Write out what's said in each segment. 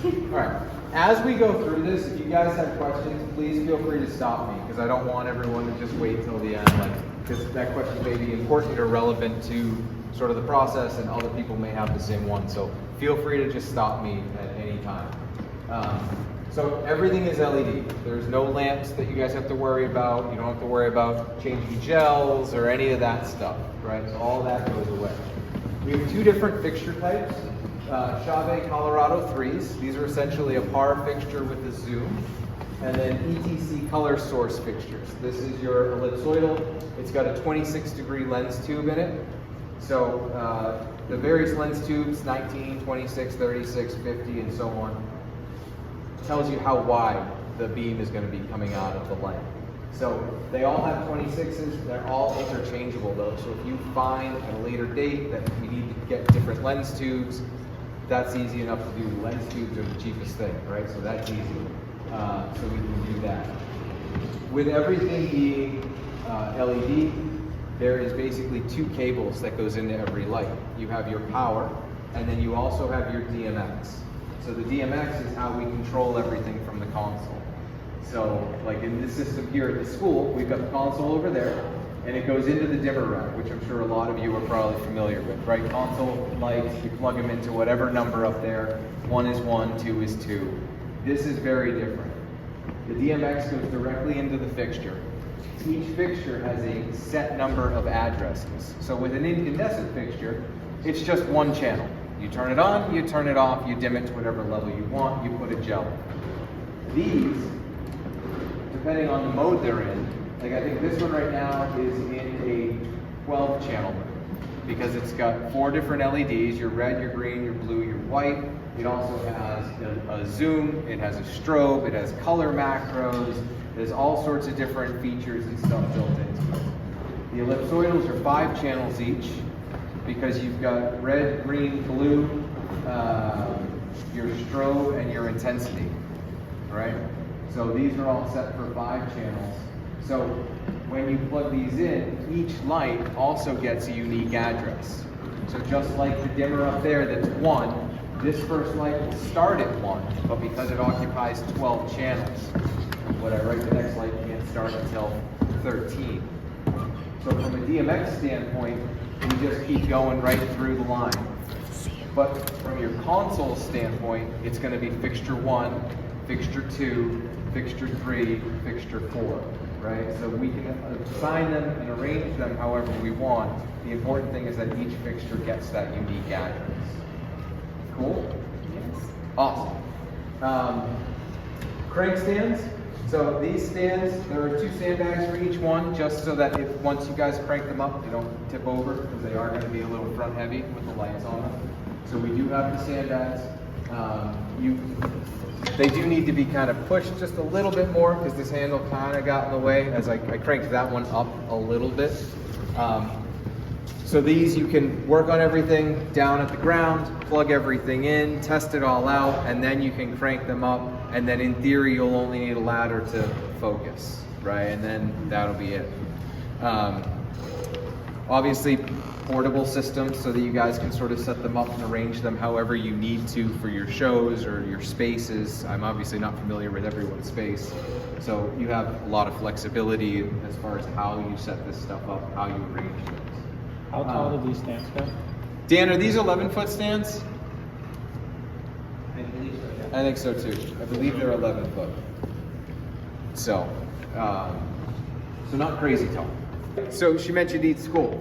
All right. As we go through this, if you guys have questions, please feel free to stop me because I don't want everyone to just wait till the end, because that question may be important or relevant to sort of the process, and other people may have the same one. So feel free to just stop me at any time. So everything is LED. There's no lamps that you guys have to worry about. You don't have to worry about changing gels or any of that stuff, right? So all that goes away. We have two different fixture types. Chauvet Colorado 3s. These are essentially a par fixture with a zoom. And then ETC color source fixtures. This is your ellipsoidal. It's got a 26-degree lens tube in it. So the various lens tubes, 19, 26, 36, 50, and so on, tells you how wide the beam is going to be coming out of the lamp. So they all have 26s. They're all interchangeable though. So if you find at a later date that we need to get different lens tubes, that's easy enough to do. Lens tubes are the cheapest thing, right? So that's easy. So we can do that. With everything being LED, there is basically two cables that goes into every light. You have your power, and then you also have your DMX. So the DMX is how we control everything from the console. So like in this system here at the school, we've got the console over there, and it goes into the dimmer rack, which I'm sure a lot of you are probably familiar with, right? Console lights, you plug them into whatever number up there. 1 is 1, 2 is 2. This is very different. The DMX goes directly into the fixture. Each fixture has a set number of addresses. So with an incandescent fixture, it's just one channel. You turn it on, you turn it off, you dim it to whatever level you want, you put a gel. These, depending on the mode they're in, like I think this one right now is in a 12 channel mode because it's got 4 different LEDs, your red, your green, your blue, your white. It also has a zoom, it has a strobe, it has color macros, there's all sorts of different features and stuff built into it. The ellipsoidals are 5 channels each because you've got red, green, blue, your strobe, and your intensity, right? So these are all set for 5 channels. So when you plug these in, each light also gets a unique address. So just like the dimmer up there that's 1, this first light will start at 1, but because it occupies 12 channels, when I write the next light can't start until 13. So from a DMX standpoint, we just keep going right through the line. But from your console standpoint, it's going to be fixture 1, fixture 2, fixture 3, fixture 4, right? So we can assign them and arrange them however we want. The important thing is that each fixture gets that unique address. Cool? Yes. Awesome. Crank stands. So these stands, there are 2 sandbags for each one, just so that if once you guys crank them up, they don't tip over, because they are going to be a little front heavy with the lights on them. So we do have the sandbags. They do need to be kind of pushed just a little bit more, because this handle kind of got in the way as I cranked that one up a little bit. So these, you can work on everything down at the ground, plug everything in, test it all out, and then you can crank them up. And then in theory, you'll only need a ladder to focus, right? And then that'll be it. Obviously, portable systems so that you guys can sort of set them up and arrange them however you need to for your shows or your spaces. I'm obviously not familiar with everyone's space. So you have a lot of flexibility as far as how you set this stuff up, how you arrange things. How tall do these stands go? Dan, are these 11-foot stands? I believe so, yeah. I think so too. I believe they're 11 foot. So, so not crazy tall. So she mentioned each school.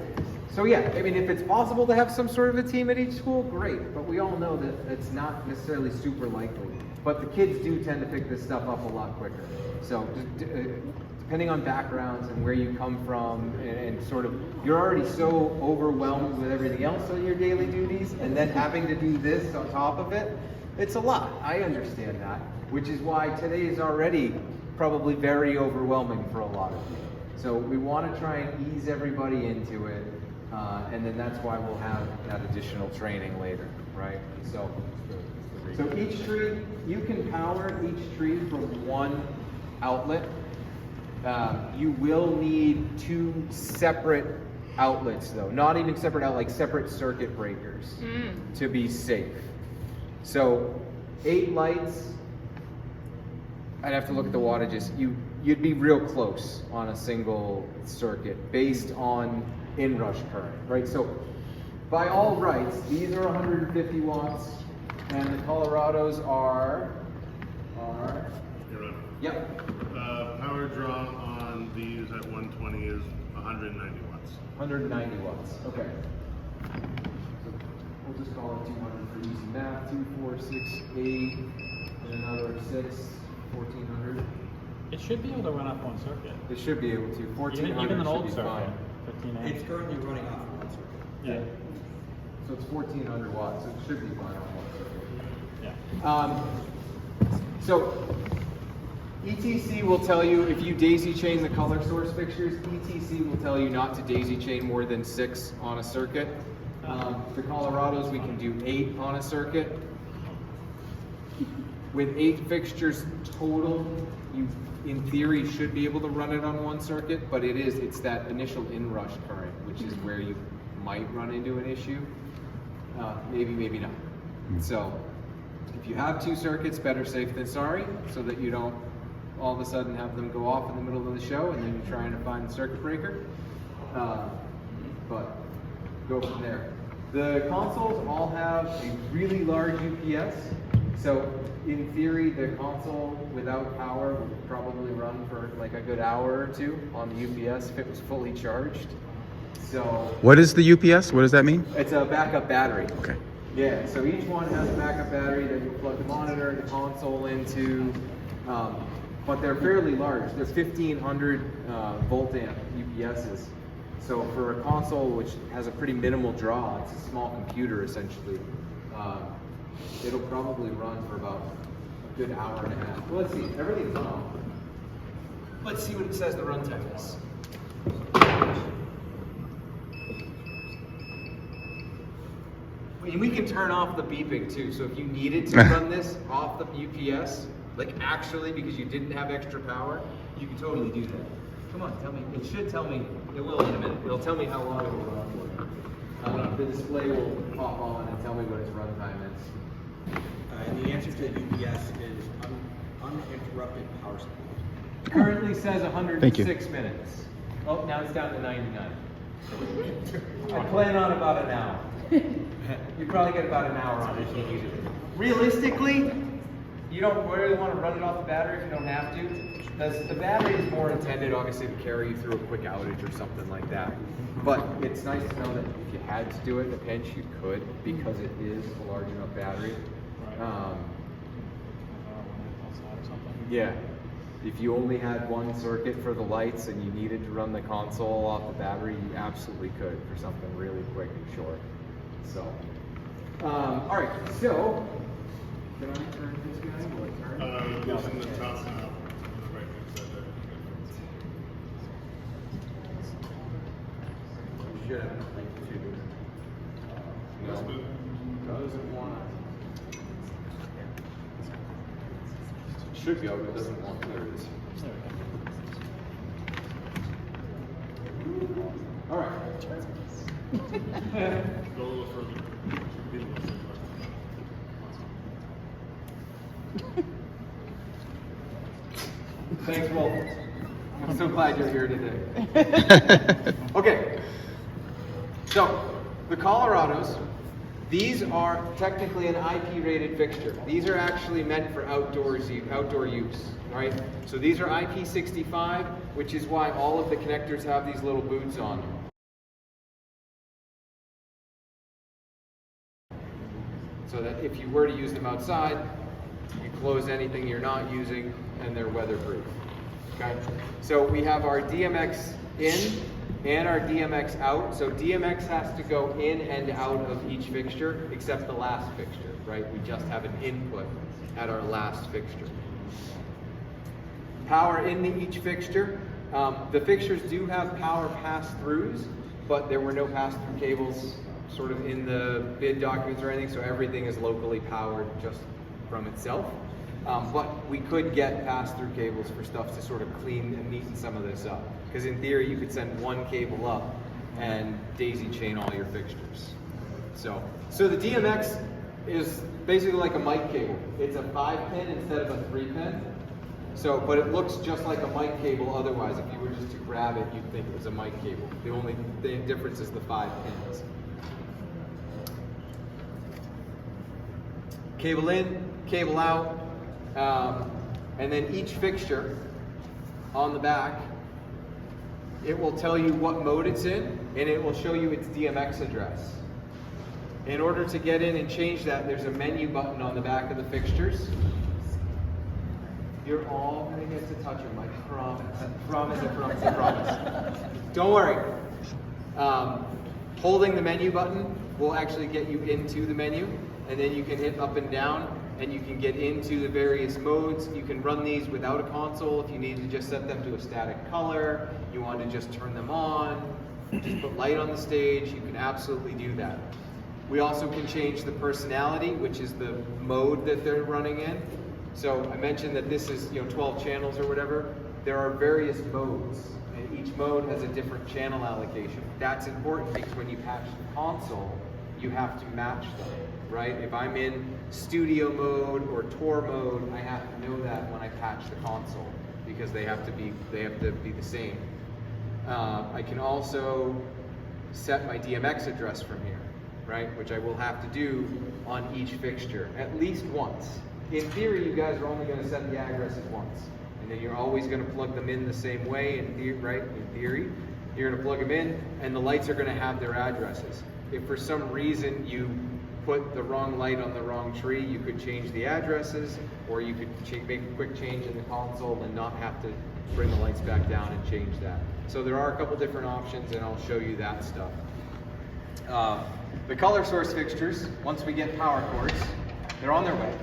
So yeah, I mean, if it's possible to have some sort of a team at each school, great. But we all know that it's not necessarily super likely. But the kids do tend to pick this stuff up a lot quicker. So depending on backgrounds and where you come from, and sort of, you're already so overwhelmed with everything else on your daily duties, and then having to do this on top of it, it's a lot. I understand that, which is why today is already probably very overwhelming for a lot of you. So we want to try and ease everybody into it, and then that's why we'll have that additional training later, right? So each tree, you can power each tree from one outlet. You will need 2 separate outlets though, not even separate outlets, like separate circuit breakers to be safe. So 8 lights. I'd have to look at the wattages. You'd be real close on a single circuit based on inrush current, right? So by all rights, these are 150 watts, and the Colorados are You're right. yep, Power draw on these at 120 is 190 watts. 190 watts. Okay. So we'll just call it 200 for easy math. 2, 4, 6, 8, and another 6, 1400. It should be able to run off one circuit. It should be able to. 1400 Even an old should be circuit. fine. 15 amps. It's currently running off of one circuit. Yeah. So it's 1400 watts. So it should be fine on one circuit. Yeah. So ETC will tell you if you daisy chain the color source fixtures, ETC will tell you not to daisy chain more than 6 on a circuit. The Colorados, we can do 8 on a circuit. With 8 fixtures total, you in theory should be able to run it on one circuit, but it's that initial inrush current, which is where you might run into an issue. Maybe not. So if you have 2 circuits, better safe than sorry, so that you don't all of a sudden have them go off in the middle of the show and then you're trying to find the circuit breaker. But go from there. The consoles all have a really large UPS. So in theory, the console without power would probably run for like a good hour or 2 on the UPS if it was fully charged. So What is the UPS? What does that mean? it's a backup battery. Okay. Yeah, so each one has a backup battery that you plug the monitor and the console into, but they're fairly large. They're 1500 volt amp UPSs. So for a console which has a pretty minimal draw, it's a small computer essentially, it'll probably run for about a good hour and a half. Well, let's see, everything's on. Let's see what it says the runtime is. And we can turn off the beeping too, so if you needed to run this off the UPS, like actually because you didn't have extra power, you can totally do that. Come on, tell me. It should tell me. It will in a minute. It'll tell me how long it will run for. The display will pop on and tell me what its runtime is. And the answer to the UPS is uninterrupted power supply. Currently says Thank you. 106 minutes. Oh, now it's down to 99. I plan on about an hour. You probably get about an hour on it if you use it. Realistically, you don't really want to run it off the battery if you don't have to. The battery is more intended, obviously, to carry you through a quick outage or something like that. But it's nice to know that if you had to do it in a pinch, you could, because it is a large enough battery. Yeah. If you only had one circuit for the lights and you needed to run the console off the battery, you absolutely could for something really quick and short. So, all right. So, can I turn this guy? Will I turn? It's in the top now. Right hand side there. You should have a link to. That's good. Doesn't want to. Should be able, but doesn't want. There it is. All right. Go a little further. Be a little further. Thanks, Wolf. I'm so glad you're here today. Okay. So, the Colorados, these are technically an IP-rated fixture. These are actually meant for outdoor use, right? So these are IP65, which is why all of the connectors have these little boots on them. So that if you were to use them outside, you close anything you're not using and they're weatherproof. Okay? So we have our DMX in and our DMX out. So DMX has to go in and out of each fixture except the last fixture, right? We just have an input at our last fixture. Power into each fixture. The fixtures do have power pass-throughs, but there were no pass-through cables sort of in the bid documents or anything, so everything is locally powered just from itself. But we could get pass-through cables for stuff to sort of clean and neaten some of this up. Because in theory, you could send one cable up and daisy chain all your fixtures. So the DMX is basically like a mic cable. It's a 5-pin instead of a 3-pin. So, but it looks just like a mic cable otherwise. If you were just to grab it, you'd think it was a mic cable. The only difference is the 5 pins. Cable in, cable out, and then each fixture on the back, it will tell you what mode it's in, and it will show you its DMX address. In order to get in and change that, there's a menu button on the back of the fixtures. You're all gonna get to touch them, I promise. I promise, I promise, I promise. Don't worry. Holding the menu button will actually get you into the menu, and then you can hit up and down, and you can get into the various modes. You can run these without a console if you need to just set them to a static color, you want to just turn them on, just put light on the stage, you can absolutely do that. We also can change the personality, which is the mode that they're running in. So I mentioned that this is 12 channels or whatever. There are various modes, and each mode has a different channel allocation. That's important because when you patch the console, you have to match them, right? If I'm in studio mode or tour mode, I have to know that when I patch the console because they have to be the same. I can also set my DMX address from here, right? Which I will have to do on each fixture at least once. In theory, you guys are only going to set the addresses once, and then you're always going to plug them in the same way. Right? In theory, you're going to plug them in, and the lights are going to have their addresses. If for some reason you put the wrong light on the wrong tree, you could change the addresses, or you could make a quick change in the console and not have to bring the lights back down and change that. So there are a couple different options, and I'll show you that stuff. The color source fixtures, once we get power cords, they're on their way.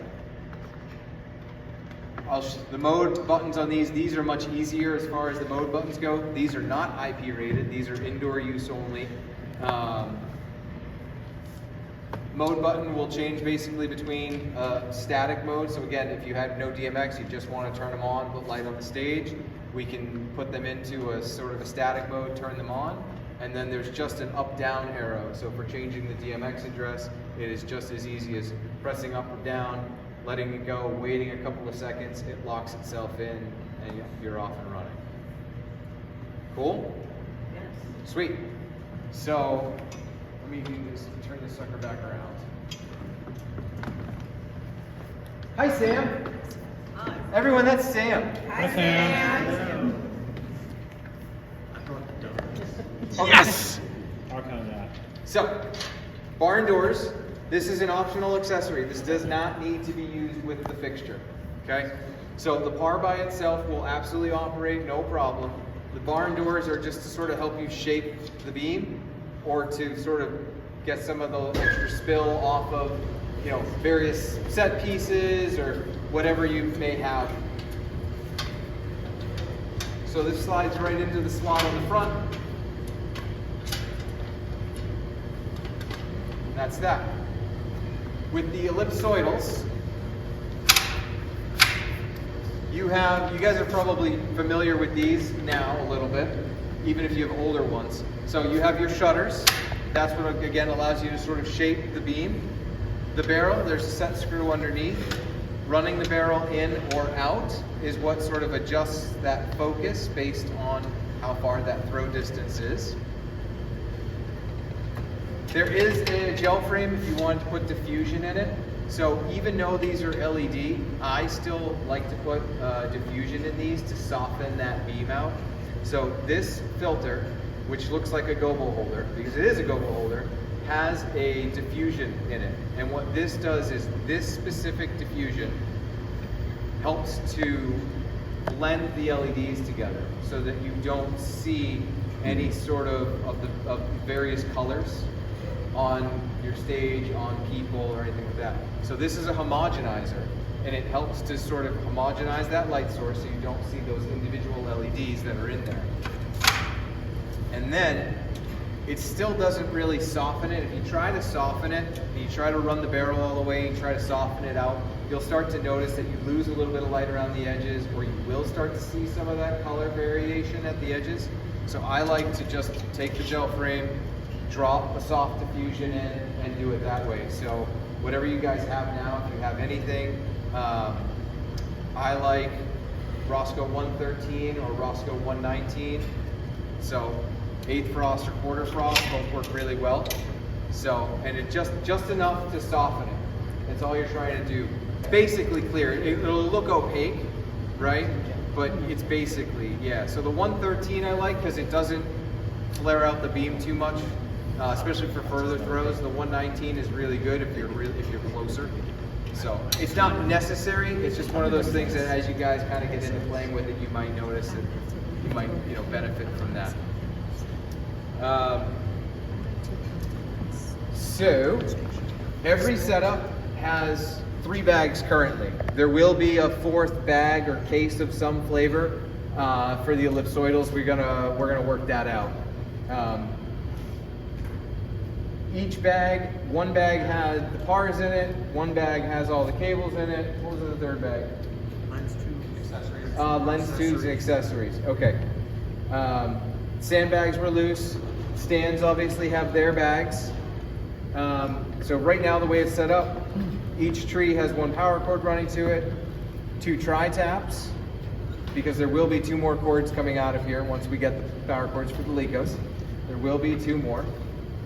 The mode buttons on these are much easier as far as the mode buttons go. These are not IP rated, these are indoor use only. Mode button will change basically between static mode. So again, if you had no DMX, you just want to turn them on, put light on the stage, we can put them into a sort of a static mode, turn them on. And then there's just an up-down arrow. So for changing the DMX address, it is just as easy as pressing up or down, letting it go, waiting a couple of seconds, it locks itself in, and you're off and running. Cool? Yes. Sweet. So let me do this, turn this sucker back around. Hi, Sam. Hi. Everyone, that's Sam. Hi, Sam. Yes! Working on that. So, barn doors. This is an optional accessory. This does not need to be used with the fixture, okay? So the par by itself will absolutely operate, no problem. The barn doors are just to sort of help you shape the beam or to sort of get some of the extra spill off of, various set pieces or whatever you may have. So this slides right into the slot on the front. That's that. With the ellipsoidals, you guys are probably familiar with these now a little bit, even if you have older ones. So you have your shutters. That's what, again, allows you to sort of shape the beam. The barrel, there's a set screw underneath. Running the barrel in or out is what sort of adjusts that focus based on how far that throw distance is. There is a gel frame if you want to put diffusion in it. So even though these are LED, I still like to put diffusion in these to soften that beam out. So this filter, which looks like a gobo holder, because it is a gobo holder, has a diffusion in it. And what this does is this specific diffusion helps to blend the LEDs together so that you don't see any sort of various colors on your stage, on people, or anything like that. So this is a homogenizer, and it helps to sort of homogenize that light source so you don't see those individual LEDs that are in there. And then it still doesn't really soften it. If you try to soften it, and you try to run the barrel all the way and try to soften it out, you'll start to notice that you lose a little bit of light around the edges, or you will start to see some of that color variation at the edges. So I like to just take the gel frame, drop a soft diffusion in, and do it that way. So whatever you guys have now, if you have anything, I like Roscoe 113 or Roscoe 119. So 8th frost or quarter frost both work really well. So, and it just enough to soften it. That's all you're trying to do. Basically clear. It'll look opaque, right? But it's basically, yeah. So the 113 I like because it doesn't flare out the beam too much, especially for further throws. The 119 is really good if you're closer. So it's not necessary. It's just one of those things that as you guys kind of get into playing with it, you might notice that you might benefit from that. So every setup has 3 bags currently. There will be a 4th bag or case of some flavor for the ellipsoidals. We're gonna work that out. Each bag, one bag has the pars in it, one bag has all the cables in it. What was the 3rd bag? Lens tubes, accessories. Lens tubes and accessories. Okay. Sandbags were loose. Stands obviously have their bags. So right now the way it's set up, each tree has 1 power cord running to it, 2 tri-taps, because there will be 2 more cords coming out of here once we get the power cords for the Lecos. There will be 2 more.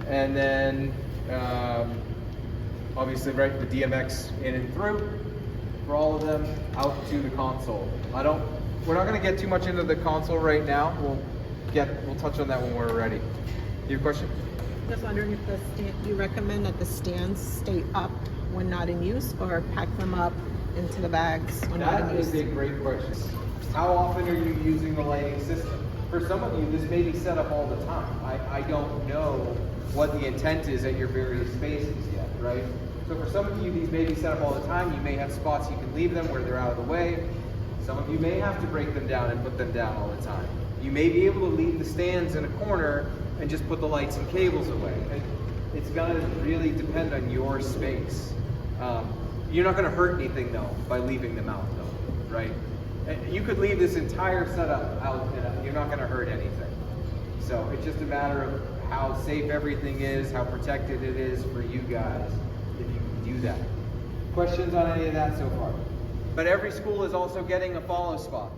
And then obviously right the DMX in and through for all of them out to the console. We're not going to get too much into the console right now. We'll touch on that when we're ready. You have a question? Just wondering if you recommend that the stands stay up when not in use, or pack them up into the bags when not in That use? is a great question. How often are you using the lighting system? For some of you, this may be set up all the time. I don't know what the intent is at your various spaces yet, right? So for some of you, these may be set up all the time. You may have spots you can leave them where they're out of the way. Some of you may have to break them down and put them down all the time. You may be able to leave the stands in a corner and just put the lights and cables away. It's gonna really depend on your space. You're not gonna hurt anything though by leaving them out though, right? You could leave this entire setup out and you're not gonna hurt anything. So it's just a matter of how safe everything is, how protected it is for you guys if you can do that. Questions on any of that so far? But every school is also getting a follow spot,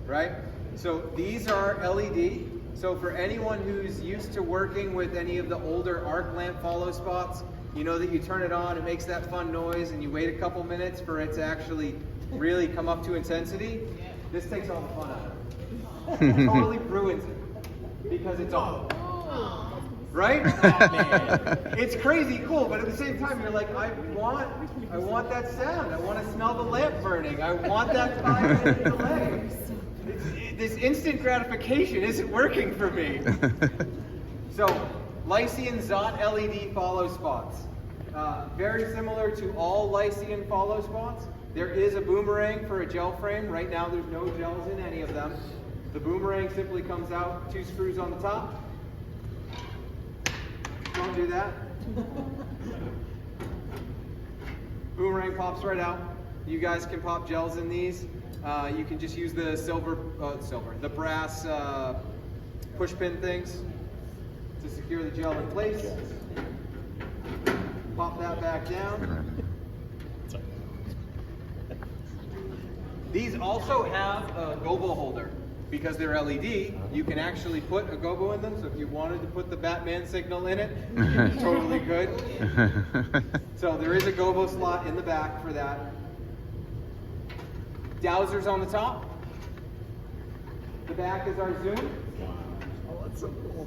right? So these are LED. So for anyone who's used to working with any of the older arc lamp follow spots, you know that you turn it on, it makes that fun noise, and you wait a couple minutes for it to actually really come up to intensity. This takes all the fun out of it. It totally ruins it because it's on. Right? It's crazy cool, but at the same time, you're like, I want that sound. I want to smell the lamp burning. I want that 5-minute delay. This instant gratification isn't working for me. So, Lycian Zot LED follow spots. Very similar to all Lycian follow spots. There is a boomerang for a gel frame. Right now there's no gels in any of them. The boomerang simply comes out, 2 screws on the top. Don't do that. Boomerang pops right out. You guys can pop gels in these. You can just use the the brass push pin things to secure the gel in place. Pop that back down. These also have a gobo holder. Because they're LED, you can actually put a gobo in them. So if you wanted to put the Batman signal in it, you totally could. So there is a gobo slot in the back for that. Dowsers on the top. The back is our zoom. Oh, that's so cool.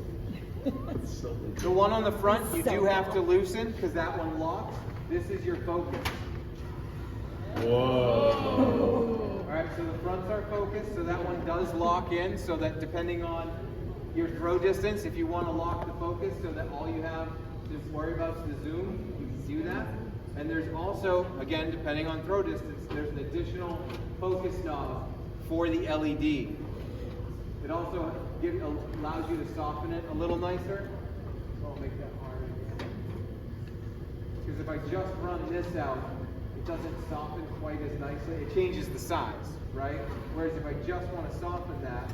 That's so cool. The one on the front you do have to loosen because that one locks. This is your focus. Whoa. All right, so the fronts are focused, so that one does lock in, so that depending on your throw distance, if you want to lock the focus so that all you have to worry about is the zoom, you can do that. And there's also, again, depending on throw distance, there's an additional focus knob for the LED. It also allows you to soften it a little nicer. So I'll make that hard. Because if I just run this out, it doesn't soften quite as nicely. It changes the size, right? Whereas if I just want to soften that,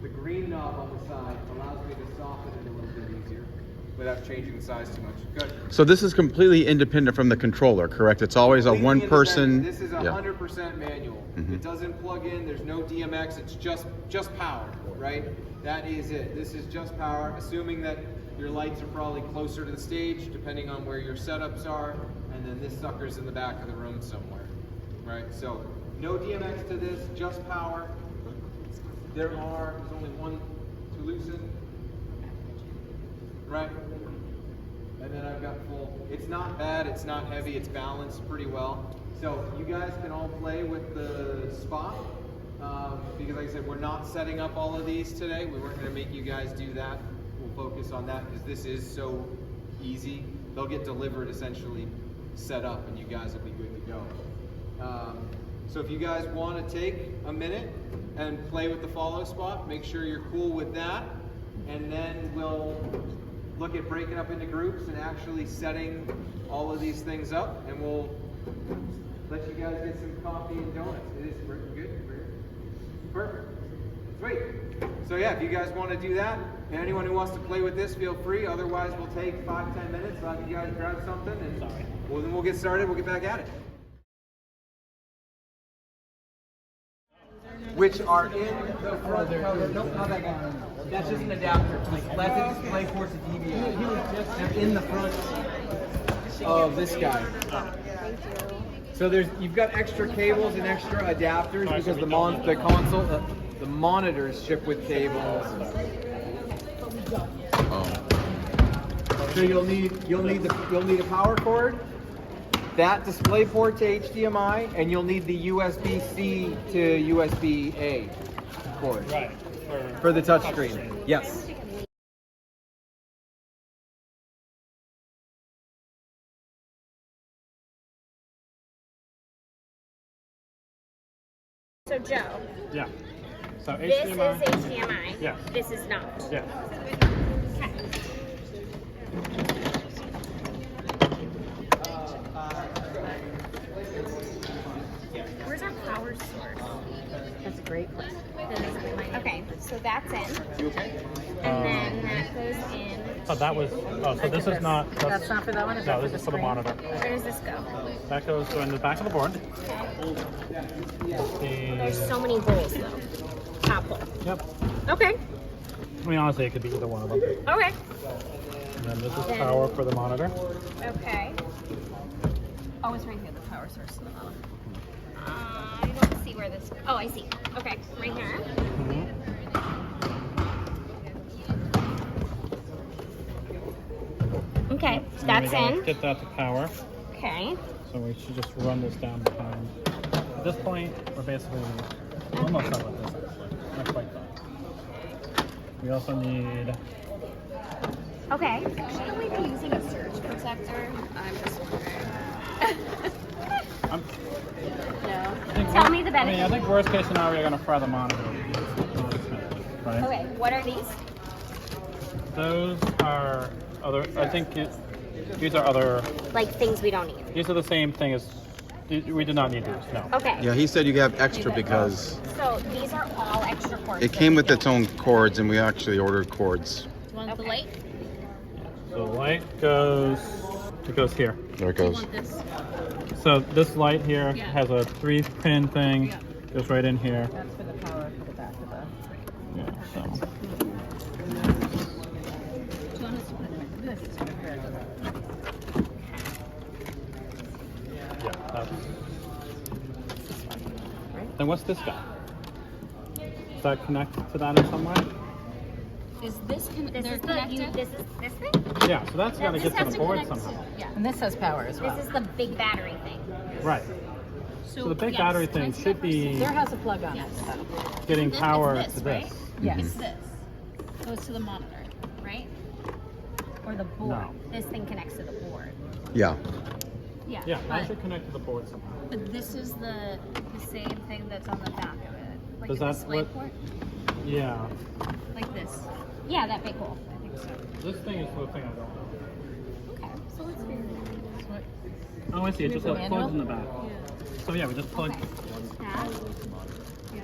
the green knob on the side allows me to soften it a little bit easier. without changing the size too much. Good. So this is completely independent from the controller, correct? It's always a Completely one person. independent. This is 100% manual. Mhm. It doesn't plug in. There's no DMX. It's just power, right? That is it. This is just power, assuming that your lights are probably closer to the stage, depending on where your setups are, and then this sucker's in the back of the room somewhere, right? So no DMX to this, just power. There's only one to loosen, right? And then I've got full. It's not bad, it's not heavy, it's balanced pretty well. So you guys can all play with the spot, because like I said, we're not setting up all of these today. We weren't gonna make you guys do that. We'll focus on that because this is so easy. They'll get delivered essentially set up and you guys will be good to go. So if you guys want to take a minute and play with the follow spot, make sure you're cool with that, and then we'll look at breaking up into groups and actually setting all of these things up, and we'll let you guys get some coffee and donuts. It is good. Perfect. Sweet. So yeah, if you guys want to do that, and anyone who wants to play with this, feel free. Otherwise, we'll take 5-10 minutes. I'll have you guys grab something, and then we'll get started. We'll get back at it. Which are in the front cover. Nope, not that guy. That's just an adapter. Like, let the display port to DVI. They're in the front of this guy. So you've got extra cables and extra adapters because the monitors ship with cables. So you'll need a power cord, that display port to HDMI, and you'll need the USB-C to USB-A cord. Right. For the touchscreen. Yes. So Joe, Yeah. So this is HDMI. HDMI. Yes. This is not. Yeah. Okay. Where's our power source? That's a great question. Okay, so that's in. You okay? And then that goes in. Oh, that was. Oh, so this is not. That's not for that one? Is No, that this is for the screen? monitor. Where does this go? That goes in the back of the board. There's so many holes though. Top hole. Yep. Okay. I mean, honestly, it could be either one of them. Okay. And then this is power for the monitor. Okay. Oh, it's right here, the power source in the bottom. I don't see where this. Oh, I see. Okay, right here. Mhm. Okay, And then that's we gotta in. Get that to power. Okay. So we should just run this down behind. At this point, we're basically almost done with this actually. Not quite done. We also need. Okay. Shouldn't we be using a surge protector? I'm just wondering. I'm, No. I think Tell wor- me the I mean, I benefit. think worst case scenario, you're gonna fry the monitor. Right? Okay, what are these? Those are other. I think these are other. Like things we don't need. These are the same thing as. We did not need these. No. Okay. Yeah, he said you have extra because So these are all extra cords. it that came we with its don't own cords, and we actually ordered cords. Want the light? So light goes. It goes here. There it goes. So this light here has a 3-pin thing. Goes right in here. That's for the power for the back of the. Yeah. So. This is compared to that. Yeah. That's. Then what's this guy? Does that connect to that in some way? Is this This they're is connected? this is this thing? Yeah. So that's got to This get to has the to board connect somehow. Yeah. And this has power as well. This is the big battery thing. Right. So the big yes, battery can I thing see should that first? be There has a plug on it. Yes. So. getting This- power it's to this, this. Yes. It's this. Goes to the monitor, right? Or the board. No. This thing connects to the board. Yeah. Yeah. Yeah. That But, should connect to the board somehow. but this is the same thing that's on the back of it. Like Does a that display what- port? Yeah. Like this. Yeah, that big hole. I think so. This thing is the thing I don't know. Okay. So let's figure it out. Oh, I see. It Here's just the has manual? plugs in the back. So yeah, we just plug. Okay. That. Yeah.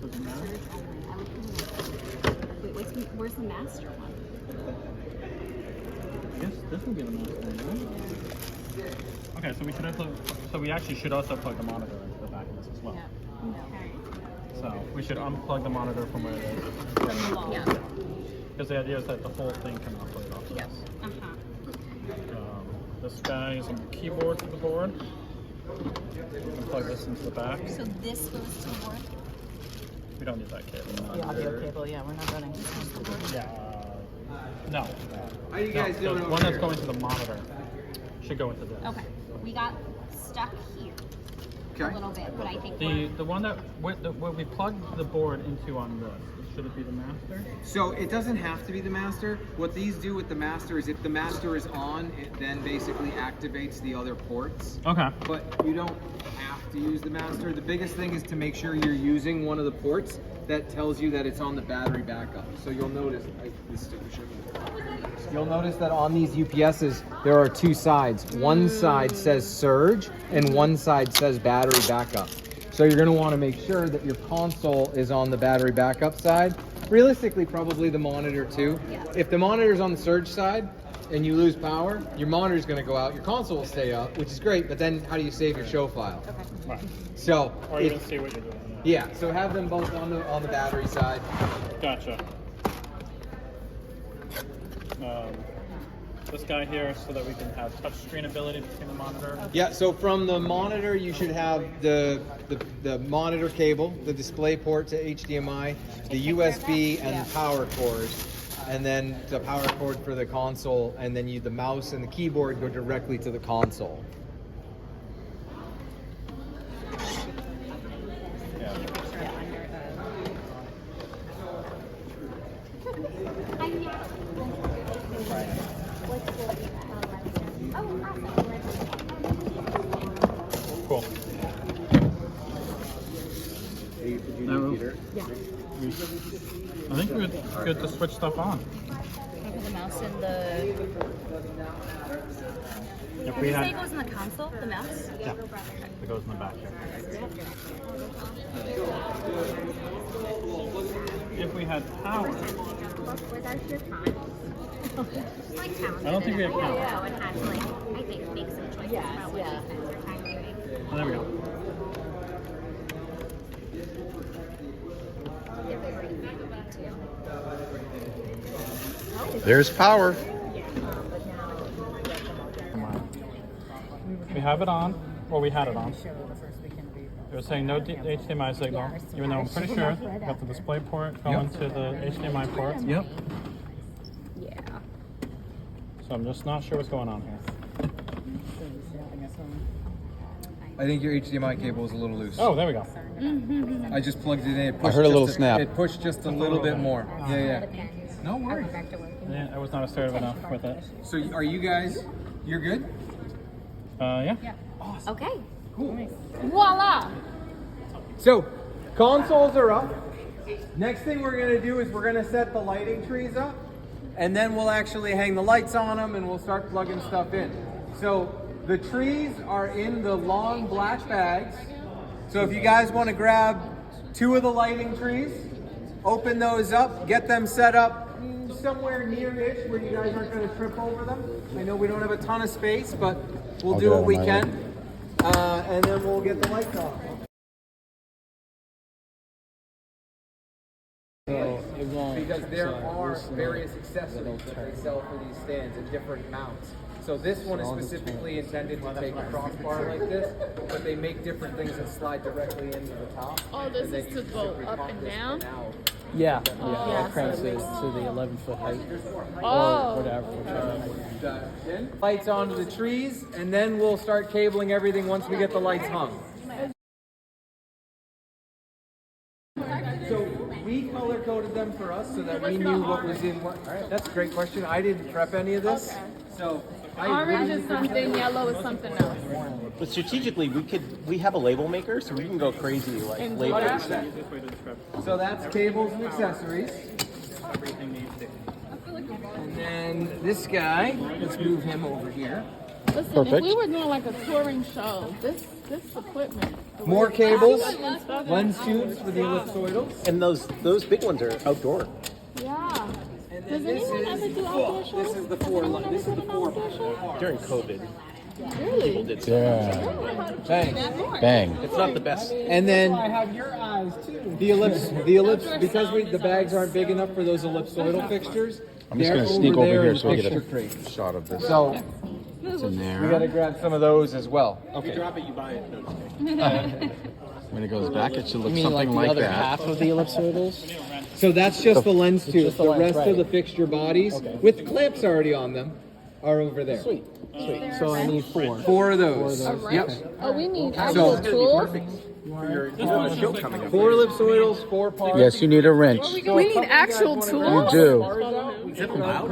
Does it matter? Wait, where's the master one? Yes, this would be the master. Right? Okay, so we should also, so we actually should also plug the monitor into the back of this as well. Okay. So we should unplug the monitor from where it is. From the wall. Yeah. Because the idea is that the whole thing can operate off of Yep. this. Uh-huh. This guy is a keyboard to the board. Plug this into the back. So this goes to the board? We don't need that cable. The audio cable, yeah, we're not running. Yeah. No. How you guys doing The over one that's here? going to the monitor should go into this. Okay. We got stuck here a little bit, but I think The one that where we plugged the board into on this, should it be the master? So it doesn't have to be the master. What these do with the master is if the master is on, it then basically activates the other ports. Okay. But you don't have to use the master. The biggest thing is to make sure you're using one of the ports that tells you that it's on the battery backup. So you'll notice, you'll notice that on these UPSs, there are two sides. One side says surge and one side says battery backup. So you're gonna wanna make sure that your console is on the battery backup side. Realistically, probably the monitor too. If the monitor's on the surge side and you lose power, your monitor's gonna go out, your console will stay up, which is great, but then how do you save your show file? Right. So, Or you can see what you're doing. yeah, so have them both on the battery side. Gotcha. This guy here, so that we can have touchscreen ability between the monitor. Yeah, so from the monitor, you should have the monitor cable, the display port to HDMI, the USB and the power cord, and then the power cord for the console, and then the mouse and the keyboard go directly to the console. Cool. I think we're good to switch stuff on. Put the mouse in the. If Did we you say had, it goes in the console? The mouse? yeah, it goes in the back here. If we had power, without your time. Like I don't think we have power. Yeah, it has to, like, I think, make some choices about what you spend your time doing. Oh, there we go. There's power. We have it on, or we had it on. It was saying no HDMI signal, even though I'm pretty sure we got the display port going to the HDMI port. Yep. Yeah. So I'm just not sure what's going on here. I think your HDMI cable is a little loose. Oh, there we go. I just plugged it in. It I pushed heard a little just snap. It pushed just a little bit more. Yeah. No worries. Yeah, I was not assertive enough with it. So are you guys, you're good? Yeah. Okay. Voila! So, consoles are up. Next thing we're gonna do is we're gonna set the lighting trees up, and then we'll actually hang the lights on them and we'll start plugging stuff in. So, the trees are in the long black bags. So if you guys wanna grab 2 of the lighting trees, open those up, get them set up somewhere near-ish where you guys aren't gonna trip over them. I know we don't have a ton of space, but we'll I'll do get what on we my can. And then we'll get the lights off. Because there are various accessories that they sell for these stands in different mounts. So this one is specifically intended to take a crossbar like this, but they make different things that slide directly into the top. Oh, this is to go up and down? Yeah, it cranks it to the 11-foot height Oh. or whatever. Lights onto the trees, and then we'll start cabling everything once we get the lights hung. So we color coded them for us so that we knew what was in what. All right, that's a great question. I didn't prep any of this, so I Orange really is something, yellow is something else. But strategically, we have a label maker, so we can go crazy like And label. what? So that's cables and accessories. And then this guy, let's move him over here. Listen, Perfect. if we were doing like a touring show, this equipment. the More way- cables, and stuff, lens tubes for the ellipsoidals. And those big ones are outdoor. Yeah. And Does anyone ever do outdoor shows? This is the four. This is the four. During COVID, Really? people did. Yeah. Bang. Bang. It's not the best. And then have your eyes too. the ellipse, because the bags aren't big enough for those ellipsoidal fixtures. I'm just they're gonna sneak over there here in so we the get fixture a crate. shot of this. So It's in we gotta there. grab some of those as well. If you drop it, you buy it. No, just kidding. When it goes back, it should look You mean something like the like other that. half of the ellipsoidals? So that's just the lens tube. just the The lens, rest right. of the fixture bodies with clamps already on them are over there. Sweet. So I need four. Four of those. Yep. Oh, we need So- actual tools. Perfect. For your show coming up. 4 ellipsoidals, 4 parts. Yes, you need a wrench. We need actual You tools. do. Zip them out.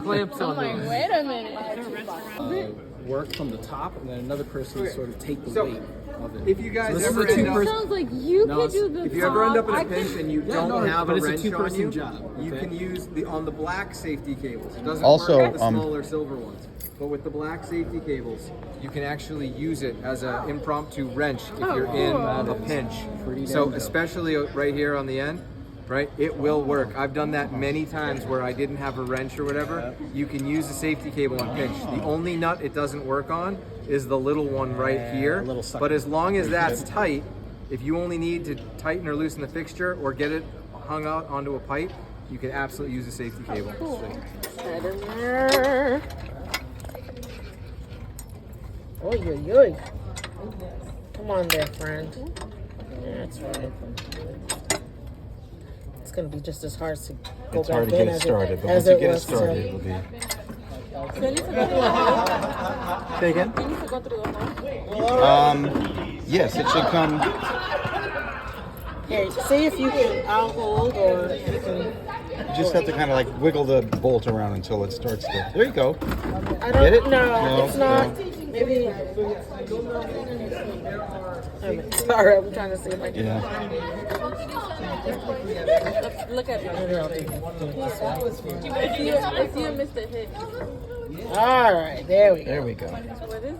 Clamps on Like, them. wait a minute. Work from the top, and then another person sort of take the So, weight of it. If you guys this is ever a end up, two-person- Sounds like you No, could do the if you ever end up in top. a pinch and you don't no, have but a it's a wrench on two-person you, job, you okay? can use on the black safety cables. It doesn't Also, work with the smaller silver ones. But with the black safety cables, you can actually use it as an impromptu wrench if you're in a pinch. So especially right here on the end, right? It will work. I've done that many times where I didn't have a wrench or whatever. You can use the safety cable on pinch. The only nut it doesn't work on is the little one right here. little sucker. But as long as that's tight, if you only need to tighten or loosen the fixture or get it hung out onto a pipe, you can absolutely use a safety cable. Oy, oy, oy. Come on there, friend. That's right. It's gonna be just as hard to go It's back hard to in get it as started, but as once you it get it was to- started, it'll be. So you need to go through a hole. Say again? You need to go through a hole. Yes, it should come. Here, see if you can. I'll hold, or you can. You just have to kind of like wiggle the bolt around until it starts to. There you go. I Get it? don't. No, No, it's not. no. Maybe. Sorry, I'm trying to see if I can. Yeah. Look at it. If you missed a hit. All right, there we go. There we go. What is?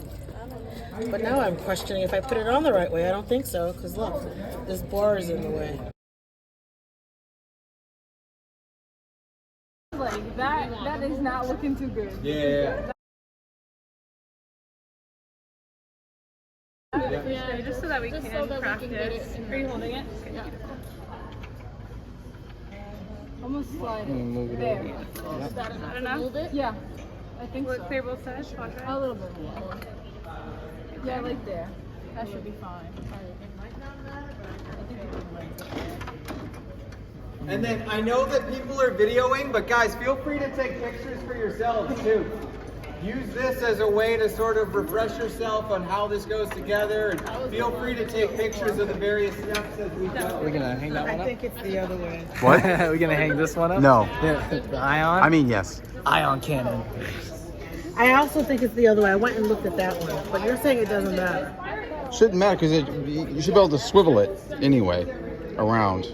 But now I'm questioning if I put it on the right way. I don't think so, because look, this bar is in the way. Like that is not looking too good. Yeah. Yeah, just so that we can practice. Are you holding it? Yeah. Almost slide it. Move it There. over. Is that Not enough? A little bit? Yeah. I think Will so. it clear both sides? Watch it. A little bit more. Yeah, like there. That should be fine. And then I know that people are videoing, but guys, feel free to take pictures for yourselves too. Use this as a way to sort of refresh yourself on how this goes together, and feel free to take pictures of the various steps as we go. We're gonna hang that I one up? think it's the other way. What? We're gonna hang this one up? No. The Ion? I mean, yes. Ion cannon. I also think it's the other way. I went and looked at that one, but you're saying it doesn't matter. Shouldn't matter because you should be able to swivel it anyway around.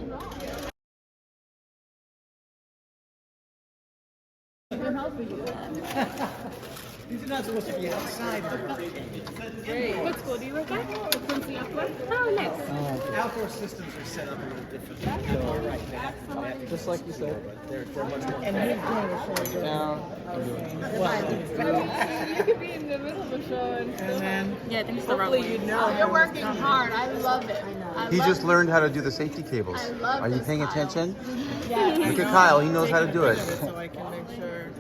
These are not supposed to be outside. What school do you work at? The Quincy Outdoor? Oh, nice. Outdoor systems are set up a little differently. So you're right. Just like you said. They're much more. And he's doing a show. Down. You could be in the middle of a show and then Yeah, I think it's the wrong way. you're working hard. I love it. He just learned how to do the safety cables. I love Are you this paying style. attention? yeah, Look at Kyle. He knows how to do it. so I can make sure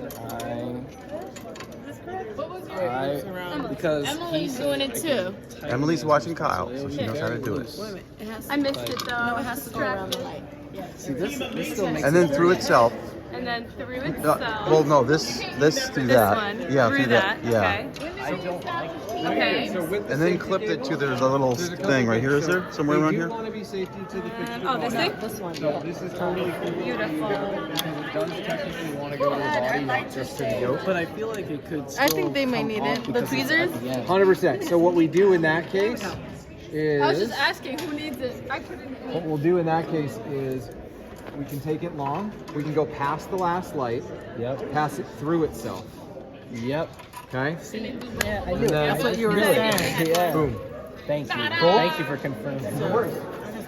Because Emily's doing it too. Emily's watching Kyle, so she knows how to do it. I missed it though. It has to track it. see this still makes And then through itself. And then through itself. Well, no, this through This that. one. Yeah, through through that. Yeah. Okay. So with the And then safety clipped it to cable, there's a little there's a couple thing right here. Is things. there somewhere They around do here? want to be safety to the fixture. Oh, this thing? this one. So this is totally cool. Beautiful. Because it does technically want to go to the body, not just to the yoke. But I feel like it could still I think they may need it. The tweezers? 100%. So what we do in that case I was is, just asking who needs it. I couldn't. what we'll do in that case is, we can take it long. We can go past the last light, Yep. pass it through itself. Yep. Okay. Yeah, And then, that's what you were Really? saying. Yeah. boom. Thank you. Cool. Thank you for confirming. No worries.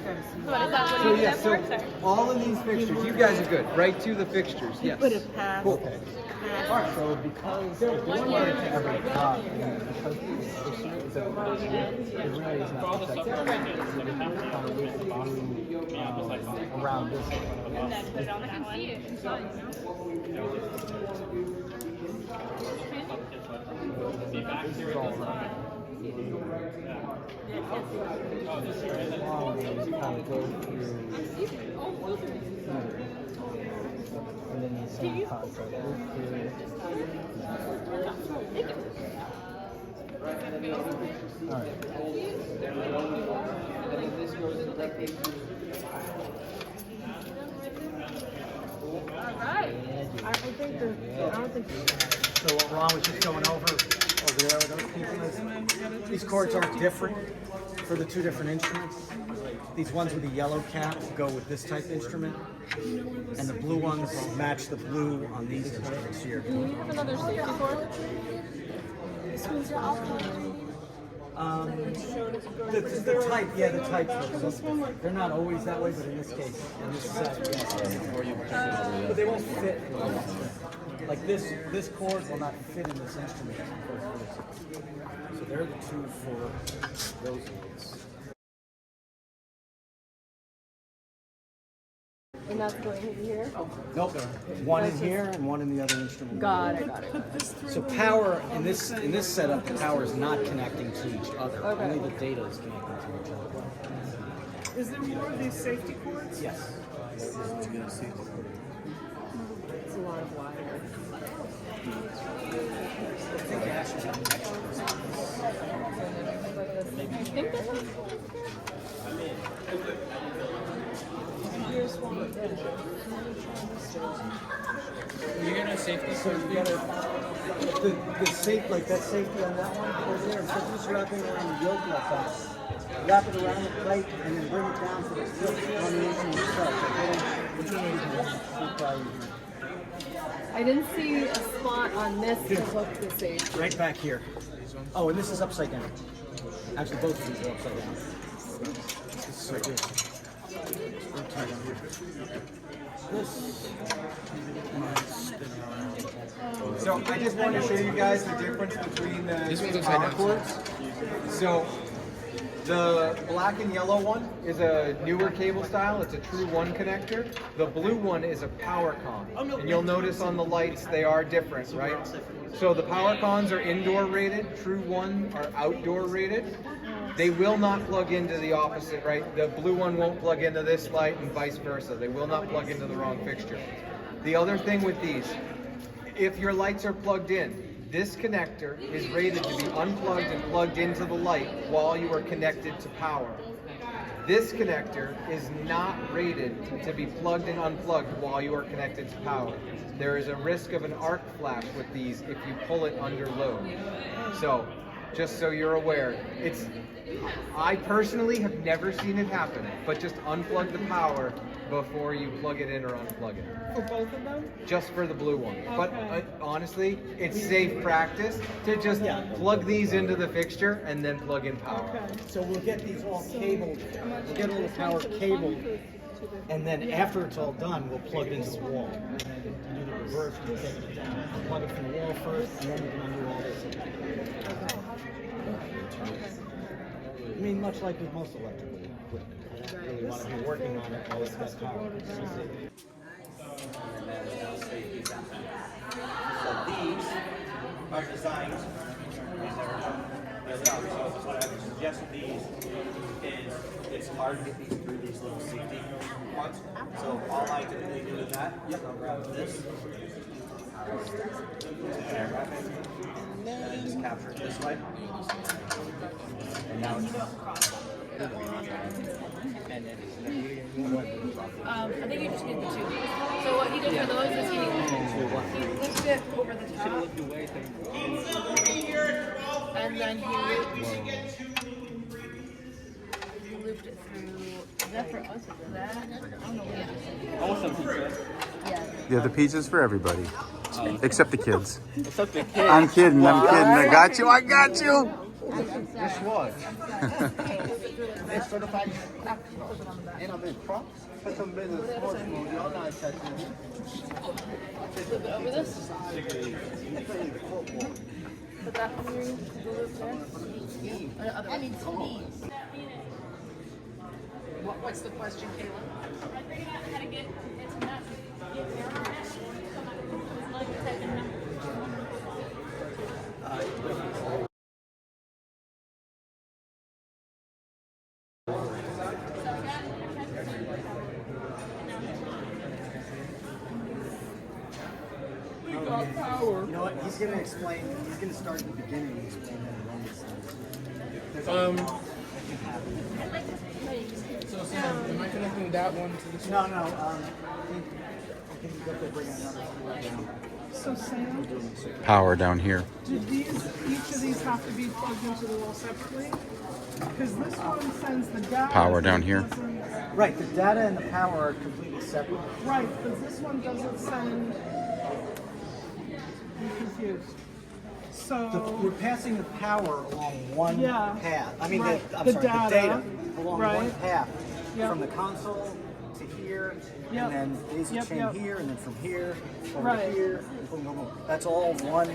What is that? What So do you yeah, get so for, sir? all of these fixtures, you guys are good. Right to the fixtures, yes. Put it past. Cool. Past. So because if we wanted to ever cut, because the issue is that it really is not protected. So we have to kind of make the bottom around this. And then put it on that one. And then the same concept. Alright. I don't think. So what Ron was just going over there with those people is these chords aren't different for the two different instruments. These ones with the yellow cap go with this type instrument, and the blue ones match the blue on these instruments here. Do we have another safety cord? This one's your The type, yeah, the types. They're not always that way, but in this case, in this set, yes. But they won't fit. Like this chord will not fit in this instrument. So they're the two for those ones. And that's going in here? Nope, one in here and one in the other instrument. Got it. So power in this setup, the power is not connecting to each other. Okay. Only the data is connecting to each other. Is there more of these safety cords? Yes. It's a lot of wire. I think that's You're gonna safety. So you gotta the safe like that safety on that one over there. Instead of just wrapping around the yoke like that, wrap it around the plate and then bring it down to the flip on the instrument itself. I didn't see a spot on this to hook the safe. Right back here. Oh, and this is upside down. Actually, both of these are upside down. This is right here. This. So I just want to show you guys the difference between the power cords. So the black and yellow one is a newer cable style. It's a true 1 connector. The blue one is a power con. And you'll notice on the lights they are different, right? So the power cons are indoor rated, true 1 are outdoor rated. They will not plug into the opposite, right? The blue one won't plug into this light and vice versa. They will not plug into the wrong fixture. The other thing with these, if your lights are plugged in, this connector is rated to be unplugged and plugged into the light while you are connected to power. This connector is not rated to be plugged and unplugged while you are connected to power. There is a risk of an arc flash with these if you pull it under load. So, just so you're aware, I personally have never seen it happen, but just unplug the power before you plug it in or unplug it. For both of them? Just for the blue one. Okay. But honestly, it's safe practice to just plug these into the fixture and then plug in power. Okay. So we'll get these all cabled. We'll get all the power cabled, and then after it's all done, we'll plug it into the wall. And then do the reverse. We'll take it down. Plug it from the wall first, and then we can undo all this. I mean, much like with most electrical equipment, I don't really want to be working on it while it's got power. So these are designed. So what I would suggest with these is it's hard to get these through these little safety ones. So all I typically do with that, I'll grab this. And then just capture it this way. And now it's I think you just need the two. So what he did for those is he lifted it over the top. And then he looped it through. Is that for us? Is that? I don't know what Awesome pizza. Yeah, the pizza's for everybody. Except the kids. Except the kids. I'm kidding. I got you. Just watch. it's certified and I'm in props. Put some business sports mode. Y'all not touching me. Over this? Put that on your loop there. I need two knees. What's the question, Kayla? I figured out how to get it's massive. You know what? He's going to explain. He's going to start at the beginning and explain that So Sam, am I connecting that one to this? No. I think you have to bring another one right now. So Sam, Power down here. do each of these have to be plugged into the wall separately? Because this one sends the data. Power down here. Right. The data and the power are completely separate. Right, because this one doesn't send. I'm confused. So We're passing the power along one Yeah. path. I mean, Right. the The data data, along right. one path Yep. from the console to here, Yep. and then daisy Yep, chain yep. here, and then from here over Right. to here. Boom, boom, boom. That's all one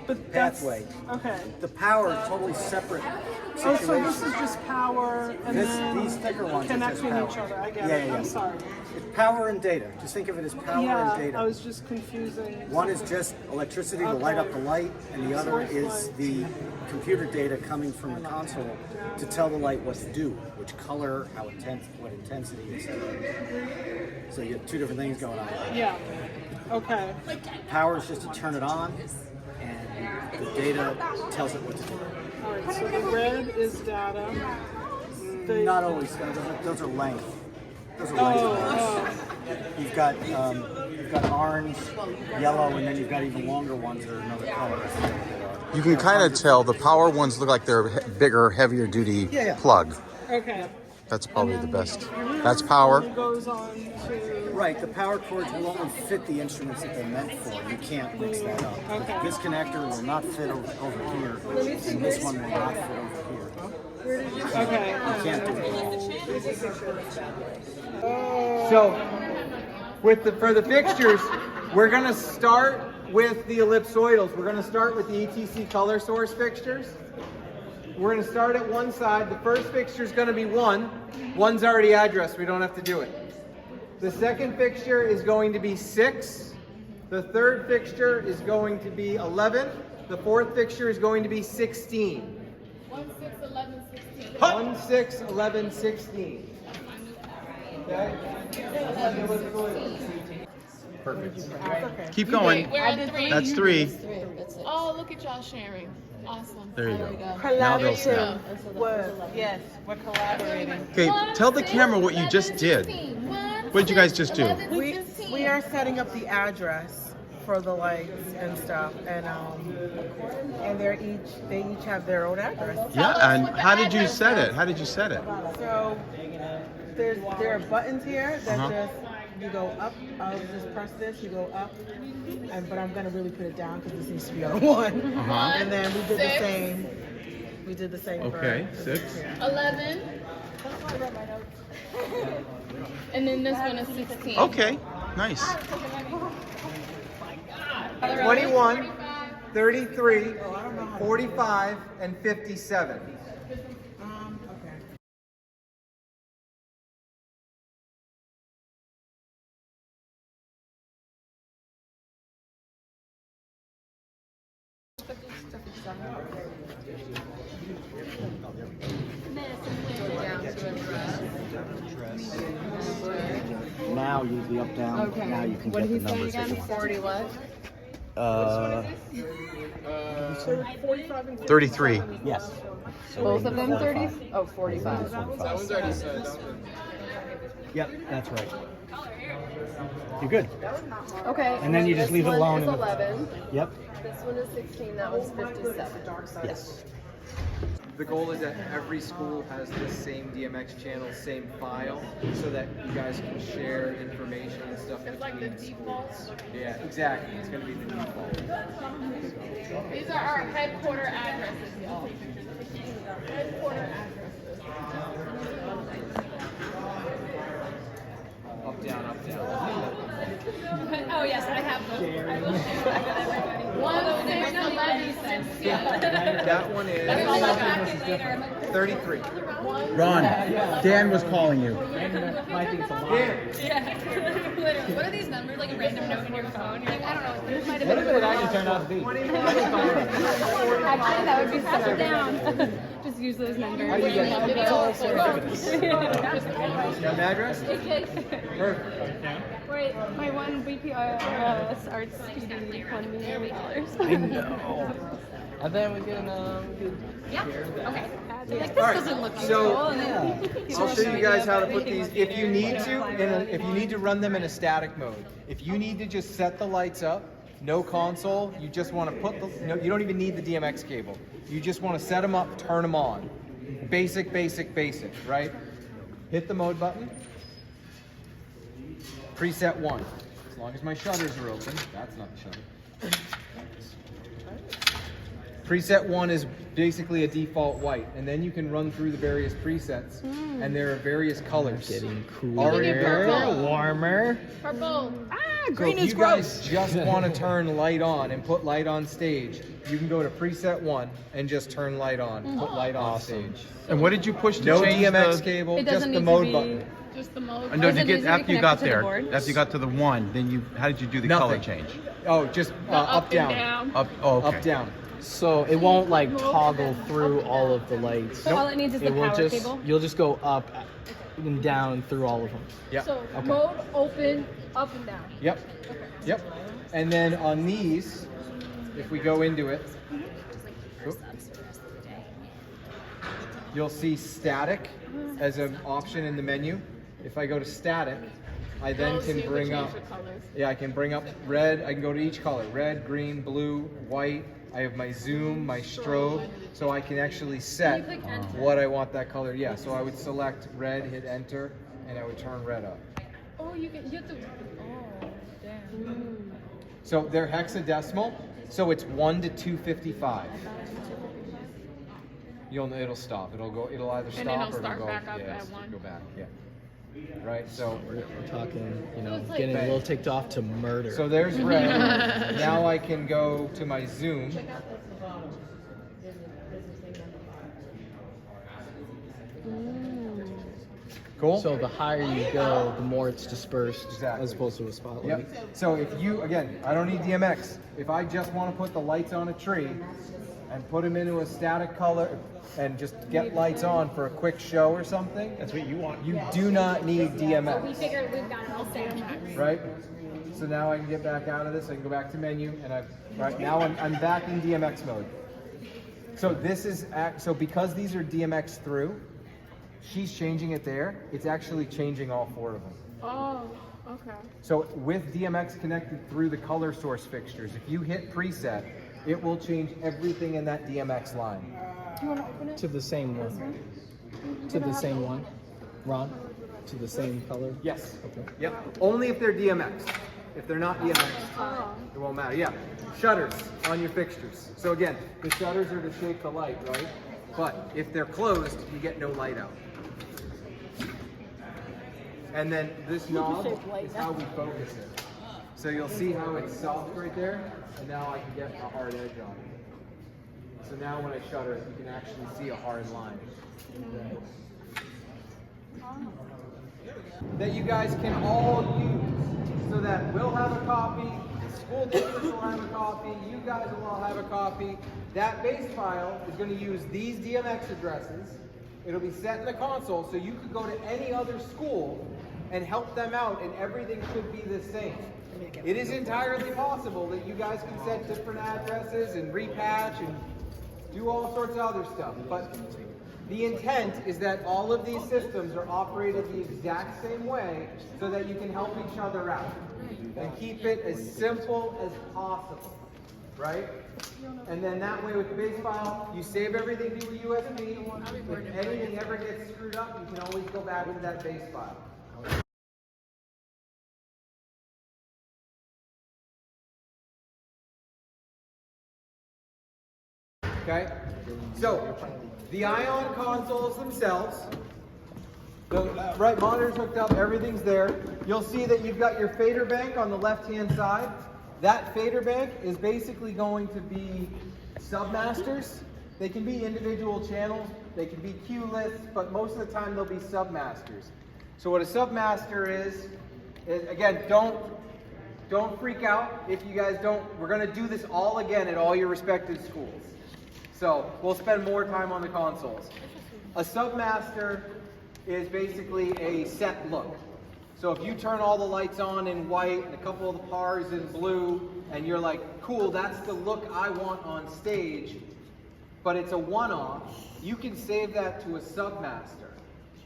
but that's pathway. okay. The power is totally separate Oh, situation. so this is just power and then These thicker ones are just connecting power. each other. I get Yeah, it. yeah, I'm yeah. sorry. It's power and data. Just think of it as power Yeah, and data. I was just confusing. One is just electricity to light up the light, and the other is the computer data coming from the console to tell the light what to do, which color, how intense, what intensity, etc. So you have two different things going on. Yeah. Okay. Power is just to turn it on, and the data tells it what to do. All right. So the red is data. The, Not always. Those are length. Those are length. Oh. You've got orange, yellow, and then you've got even longer ones that are another color. You can kind of tell the power ones look like they're bigger, heavier duty Yeah. plug. Okay. That's probably the best. That's power. It goes on to. Right, the power cords will only fit the instruments that they're meant for. You can't mix that up. Okay. This connector will not fit over here, and this one will not fit over here. Okay. You can't do it. So, for the fixtures, we're gonna start with the ellipsoidals. We're gonna start with the ETC color source fixtures. We're gonna start at one side. The first fixture is gonna be 1. 1's already addressed, we don't have to do it. The second fixture is going to be 6. The third fixture is going to be 11. The fourth fixture is going to be 16. 1, 6, 11, 16. 1, 6, 11, 16. Okay? Perfect. Keep going. We're at 3. That's 3. Oh, look at y'all sharing. Awesome. There you go. Now they'll snap. Yes, we're collaborating. Okay, tell the camera what you just did. What did you guys just do? We are setting up the address for the lights and stuff, and they each have their own address. Yeah, and how did you set it? How did you set it? So there are buttons here that Uh-huh. just you go up. I'll just press this. You go up, but I'm gonna really put it down because this needs to be on 1. Uh-huh. And then we did the same. We did the same. Okay, for 6. 11. That's why I wrote my notes. And then this one is 16. Okay, nice. 21, 33, 45, and 57. Okay. Now use the up down. Okay. Now you can What get did the he say numbers. again? 40 what? 45 and 33. Yes. Both of them 30? Oh, 45. That one's already said. Yep, that's right. You're good. Okay. And then you just this leave it one alone is and- 11. Yep. This one is 16. That one's 57. Yes. The goal is that every school has this same DMX channel, same file, so that you guys can share information and stuff It's like the between default. schools. Yeah, exactly. It's going to be the default. These are our headquarter addresses, y'all. Headquarter addresses. yes, I have those. I will share them with everybody. 111. Yeah. That one is That's all I'll back in later. 33. Ron, Dan was calling you. Might think it's a lot. Yeah. Literally. What are these numbers? Like a random note in your phone? You're like, I don't know. This might have What been if it actually turned out to be? Actually, that would be pass it down. Just use those numbers. How do you get it? Yeah. Got an address? Wait, my one BPR starts feeding me $1 I million. know. And then we can Yeah. Okay. Like, this All right, doesn't look so useful. I'll show you guys how to put these. If you need to, if you need to run them in a static mode, if you need to just set the lights up, no console, you just want to put the, no, you don't even need the DMX cable. You just want to set them up, turn them on. Basic, right? Hit the mode button. Preset 1. As long as my shutters are open, that's not the shutter. Preset 1 is basically a default white, and then you can run through the various presets, and there are various colors. getting cooler, Already built. warmer. Purple. So if you guys just want to turn light on and put light on stage, you can go to preset 1 and just turn light on, put light on stage. And what did you push to No change DMX the... cable, It just doesn't the need mode to be button. just the mode. And no, Does it you need get to be after you got connected to the there, board? after you got to the 1, then you how did you do the color Nothing. change? Oh, just Up up, and down. down. Up, oh, okay. Up, down. So it won't like toggle through all of the lights. So all it needs is the will power just, cable? You'll just go up and down through all of them. Yep. So mode, open, up and down. Yep. Yep. And then on these, if we go into it, oop, you'll see static as an option in the menu. If I go to static, I then can bring up, I can bring up red, I can go to each color, red, green, blue, white. I have my zoom, my strobe, so I can actually set what I want that color. Yeah, so I would select red, hit enter, and I would turn red up. Oh, you have to. Oh, damn. So they're hexadecimal, so it's 1 to 255. It'll stop. It'll either stop And then or it'll start go, back up yeah, at 1. go back. Yeah. Right. So We're talking, it's like- getting a little ticked off to murder. so there's red. Now I can go to my zoom. Cool. So the higher you go, the more it's dispersed, Exactly. as opposed to a spotlight. Yep. So if you, again, I don't need DMX. If I just want to put the lights on a tree and put them into a static color and just get lights on for a quick show or something, that's what you want. You do not need We DMX, figured we've got it all set. right? So now I can get back out of this. I can go back to menu, and right now I'm back in DMX mode. So this is so because these are DMX through, she's changing it there. It's actually changing all 4 of them. Oh, okay. So with DMX connected through the color source fixtures, if you hit preset, it will change everything in that DMX line. Do you want to open it? To the same one. To the same one. Ron? To the same color? Yes. Okay. Yep. Only if they're DMX. If they're not DMX, it won't matter. Yeah. Shutters on your fixtures. So again, the shutters are to shape the light, right? But if they're closed, you get no light out. And then this knob is how we focus it. So you'll see how it's soft right there, and now I can get a hard edge on it. So now when I shutter it, you can actually see a hard line. That you guys can all use, so that we'll have a copy, the school district will have a copy, you guys will all have a copy. That base file is going to use these DMX addresses. It'll be set in the console, so you could go to any other school and help them out, and everything should be the same. It is entirely possible that you guys can set different addresses and repatch and do all sorts of other stuff, but the intent is that all of these systems are operated the exact same way so that you can help each other out and keep it as simple as possible, right? And then that way with the base file, you save everything to a USB. If anything ever gets screwed up, you can always go back to that base file. Okay? So, the Ion consoles themselves The right monitor's hooked up, everything's there. You'll see that you've got your fader bank on the left-hand side. That fader bank is basically going to be submasters. They can be individual channels, they can be cue lists, but most of the time they'll be submasters. So what a submaster is again, don't freak out if you guys don't. We're going to do this all again at all your respective schools. So we'll spend more time on the consoles. A submaster is basically a set look. So if you turn all the lights on in white and a couple of the pars in blue, and you're like, cool, that's the look I want on stage, but it's a one-off, you can save that to a submaster.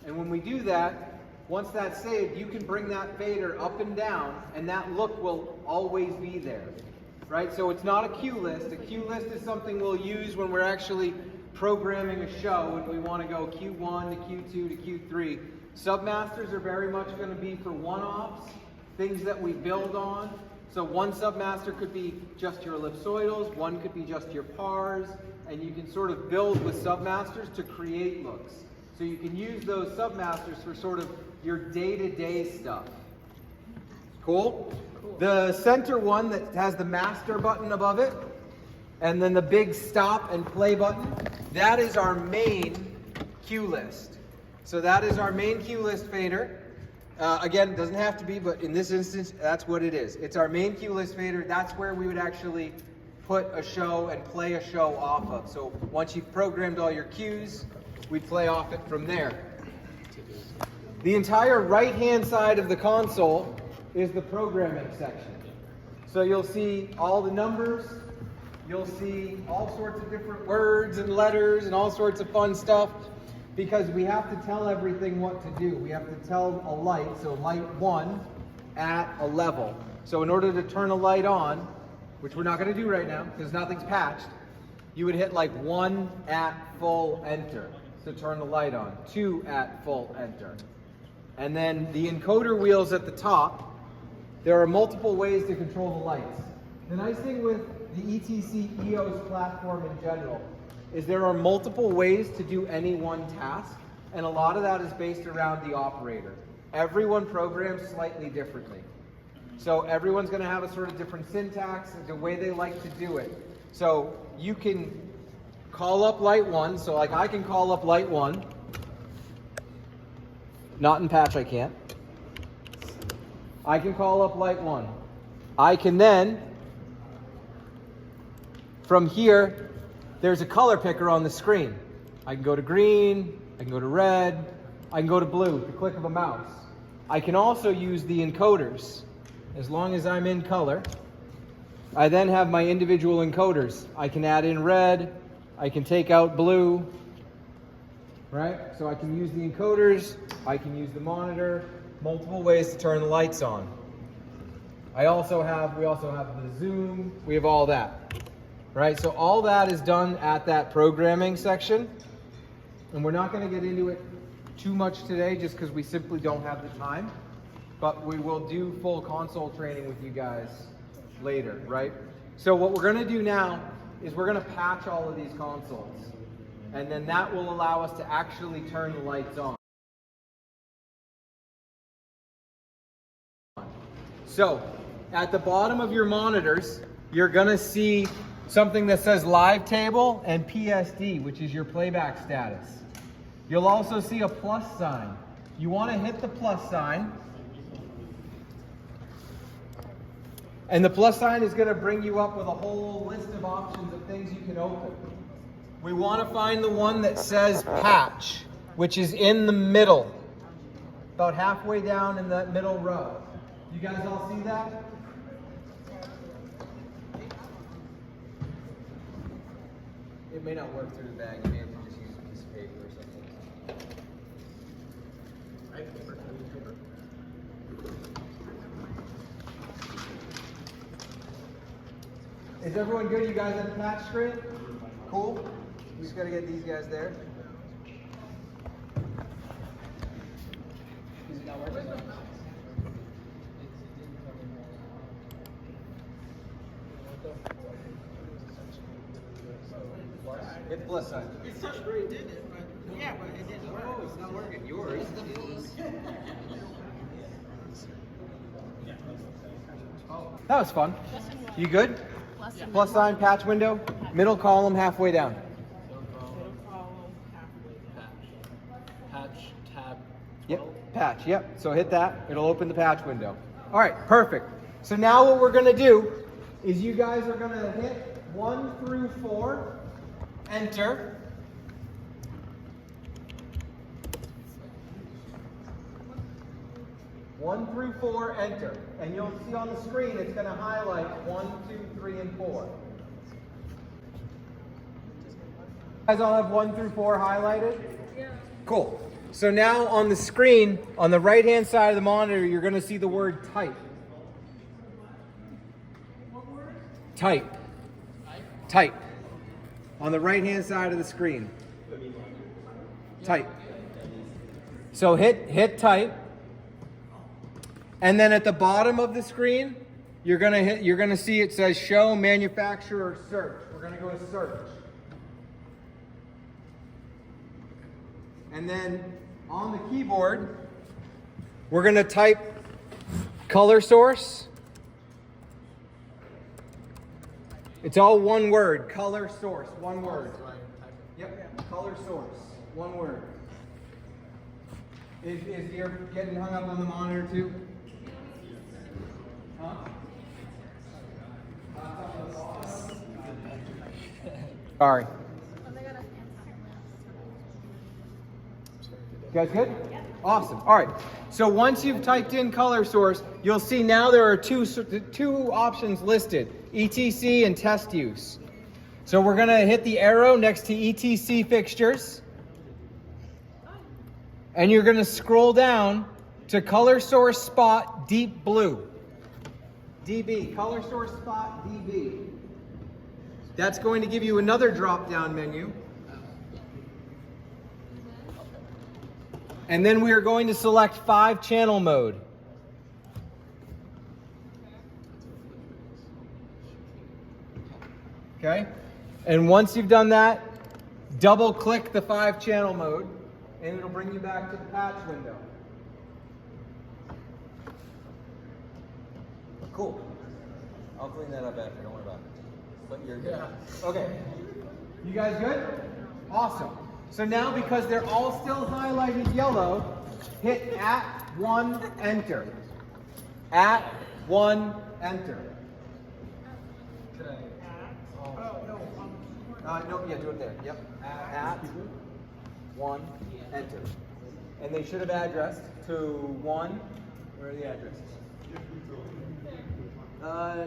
And when we do that, once that's saved, you can bring that fader up and down, and that look will always be there, right? So it's not a cue list. A cue list is something we'll use when we're actually programming a show and we want to go Q1 to Q2 to Q3. Submasters are very much going to be for one-offs, things that we build on. So one submaster could be just your ellipsoidals, one could be just your pars, and you can sort of build with submasters to create looks. So you can use those submasters for sort of your day-to-day stuff. Cool? The center one that has the master button above it, and then the big stop and play button, that is our main cue list. So that is our main cue list fader. Again, it doesn't have to be, but in this instance, that's what it is. It's our main cue list fader. That's where we would actually put a show and play a show off of. So once you've programmed all your cues, we'd play off it from there. The entire right-hand side of the console is the programming section. So you'll see all the numbers, you'll see all sorts of different words and letters and all sorts of fun stuff, because we have to tell everything what to do. We have to tell a light, so light 1 at a level. So in order to turn a light on, which we're not going to do right now because nothing's patched, you would hit like 1 at full enter to turn the light on, 2 at full enter. And then the encoder wheels at the top, there are multiple ways to control the lights. The nice thing with the ETC EOS platform in general is there are multiple ways to do any one task, and a lot of that is based around the operator. Everyone programs slightly differently. So everyone's going to have a sort of different syntax and the way they like to do it. So you can call up light 1, so like I can call up light 1. Not in patch I can't. I can call up light 1. I can then, from here, there's a color picker on the screen. I can go to green, I can go to red, I can go to blue with the click of a mouse. I can also use the encoders. As long as I'm in color, I then have my individual encoders. I can add in red, I can take out blue, right? So I can use the encoders, I can use the monitor, multiple ways to turn the lights on. We also have the zoom, we have all that, right? So all that is done at that programming section, and we're not going to get into it too much today just because we simply don't have the time, but we will do full console training with you guys later, right? So what we're going to do now is we're going to patch all of these consoles, and then that will allow us to actually turn the lights on. So at the bottom of your monitors, you're going to see something that says live table and PSD, which is your playback status. You'll also see a plus sign. You want to hit the plus sign, and the plus sign is going to bring you up with a whole list of options of things you can open. We want to find the one that says patch, which is in the middle, about halfway down in that middle row. You guys all see that? It may not work through the bag. You may have to just use a piece of paper or something. Right? Paper. Is everyone good? You guys have the patch screen? Cool. We just got to get these guys there. Is it not working? Hit the plus sign. touch screen did it, but yeah, but it didn't work. Oh, it's not working. Yours is. That was fun. You good? Plus sign, patch window, middle column, halfway down. Patch tab. Yep, patch, yep. So hit that, it'll open the patch window. All right, perfect. So now what we're gonna do is you guys are gonna hit 1 through 4, enter. One through 4, enter. And you'll see on the screen, it's gonna highlight 1, 2, 3, and 4. You guys all have 1 through 4 highlighted? Yeah. Cool. So now on the screen, on the right-hand side of the monitor, you're going to see the word type. Type. Type. On the right-hand side of the screen. Type. So hit type. And then at the bottom of the screen, you're going to see it says show manufacturer search. We're going to go to search. And then on the keyboard, we're going to type color source. It's all one word, color source, one word. Yep, color source, one word. Is you're getting hung up on the monitor too? Huh? Sorry. You guys good? Yeah. Awesome. All right. So once you've typed in color source, you'll see now there are two options listed, ETC and test use. So we're going to hit the arrow next to ETC fixtures. And you're going to scroll down to color source spot deep blue. DB, color source spot DB. That's going to give you another drop-down menu. And then we are going to select 5-channel mode. Okay? And once you've done that, double-click the 5-channel mode, and it'll bring you back to the patch window. Cool. I'll clean that up after, don't worry about it. But you're good. Yeah. Okay. You guys good? Awesome. So now, because they're all still highlighted yellow, hit @1, enter. @1, enter. No, yeah, do it there. Yep. @1, enter. And they should have addressed to 1. Where are the addresses?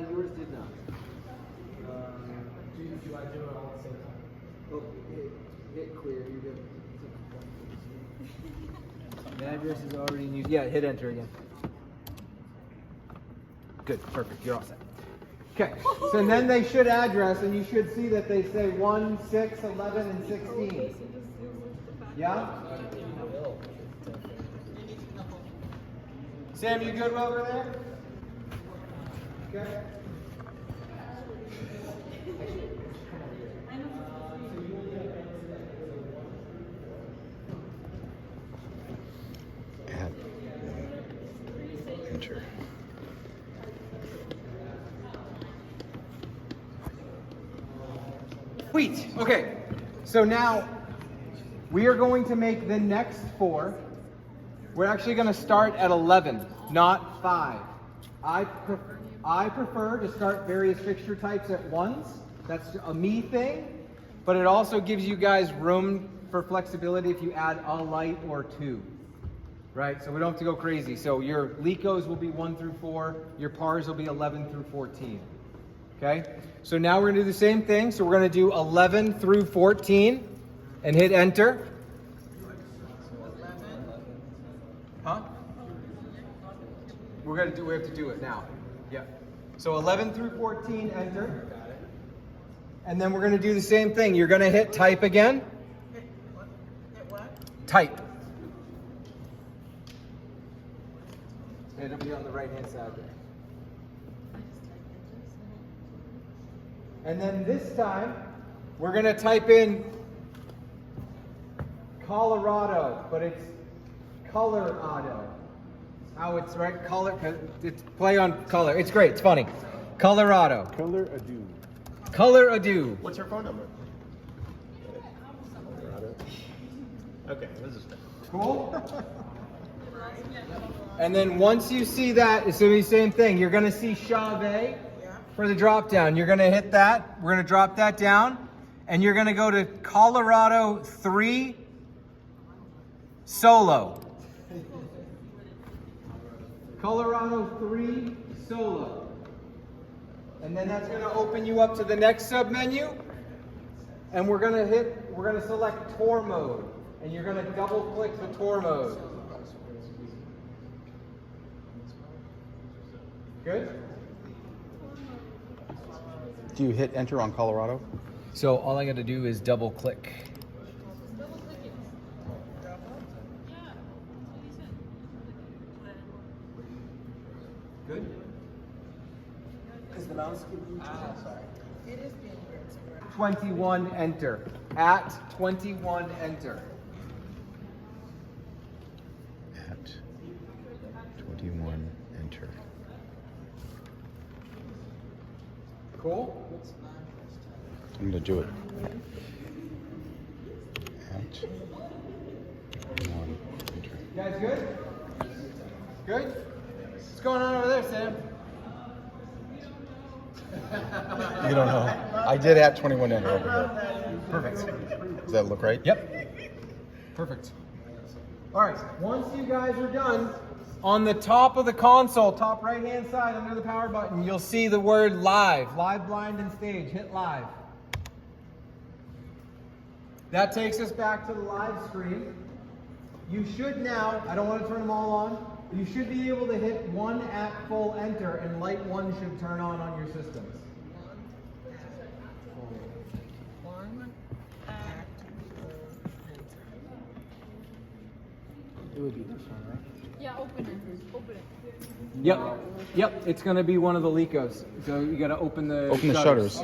Yours did not. Do I do it all at the same time? Oh, hit clear. You good. The address is already in use. Yeah, hit enter again. Good, perfect. You're all set. Okay, so then they should address, and you should see that they say 1, 6, 11, and 16. Yeah? Sam, you good over there? Okay. Enter. Sweet. Okay. So now we are going to make the next 4. We're actually going to start at 11, not 5. I prefer to start various fixture types at once. That's a me thing, but it also gives you guys room for flexibility if you add a light or 2. Right? So we don't have to go crazy. So your Lecos will be 1 through 4. Your PARs will be 11 through 14. Okay? So now we're going to do the same thing. So we're going to do 11 through 14 and hit enter. Huh? We have to do it now. Yeah. So 11 through 14, enter. And then we're going to do the same thing. You're going to hit type again. Hit what? Type. It'll be on the right-hand side there. And then this time, we're going to type in Colorado, but it's Colorado. How it's right, color, it's play on color. It's great, it's funny. Colorado. Color ado. Color ado. What's her phone number? Okay, this is Cool? And then once you see that, it's gonna be the same thing. You're gonna see Chave for the drop down. You're gonna hit that. We're gonna drop that down. And you're gonna go to Colorado 3 solo. Colorado 3 solo. And then that's gonna open you up to the next sub menu. And we're gonna select tour mode. And you're gonna double click the tour mode. Good? Do you hit enter on Colorado? So all I gotta do is double click. Good? Is the mouse giving you sorry. It is being weird. 21 enter. At 21 enter. At 21 enter. Cool? I'm gonna do it. At 21 enter. You guys good? Good? What's going on over there, Sam? You don't know. I did at 21 enter over here. Perfect. Does that look right? Yep. Perfect. All right, once you guys are done, on the top of the console, top right-hand side under the power button, you'll see the word live. Live, blind, and stage. Hit live. That takes us back to the live screen. You should now, I don't want to turn them all on, you should be able to hit 1 at full enter and light 1 should turn on your systems. It would be this one, right? Yeah, open it. Open it. Yep, it's going to be one of the Lecos. So you got to open the shutters.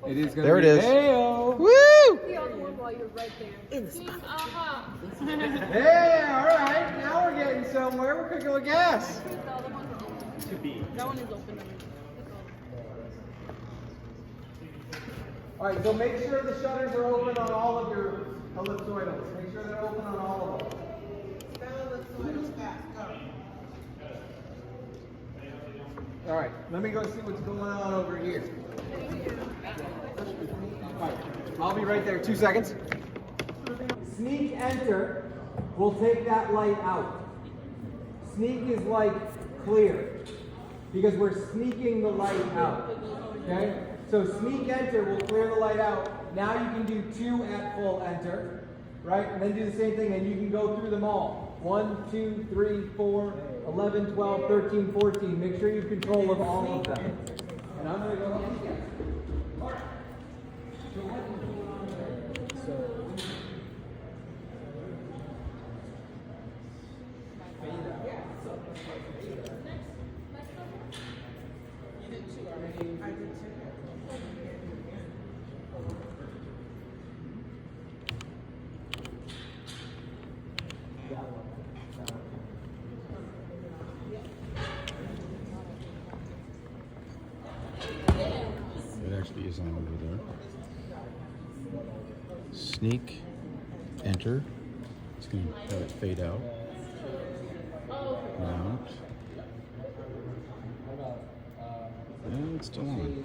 It is going to There be it is. Hey-o. Woo! The other one while you're right there. Uh-huh. Hey, all right. Now we're getting somewhere. We're cooking with gas. That one is open. All right, so make sure the shutters are open on all of your ellipsoidals. Make sure they're open on all of them. All right, let me go see what's going on over here. All right, I'll be right there. 2 seconds. Sneak enter will take that light out. Sneak is like clear because we're sneaking the light out. Okay? So sneak enter will clear the light out. Now you can do 2 at full enter, right? And then do the same thing and you can go through them all. 1, 2, 3, 4, 11, 12, 13, 14. Make sure you have control of all of them. And I'm going to go again. All right. It actually is on over there. Sneak, enter. It's going to have it fade out. Mount. And it's still on.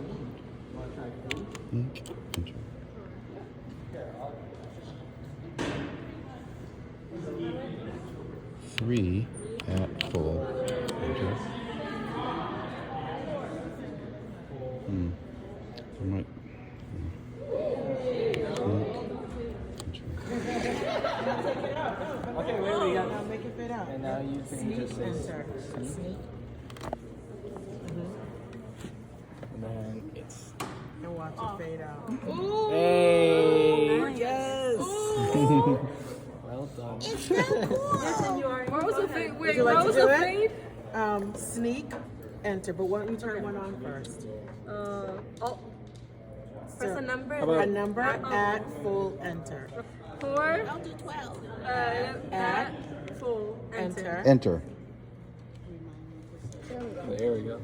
Sneak, enter. Three at full enter. I might. Okay, wait, we got. Now make it fit out. And now you can just say enter. sneak. And then it's. And watch it fade out. Hey! Yes. Well done. Where was the fade? Wait, Would you where like to was do the it? fade? Sneak, enter. But why don't you turn one on first? Press a number. A number at full enter. 4. I'll do 12. At full. Enter. Enter. There we go.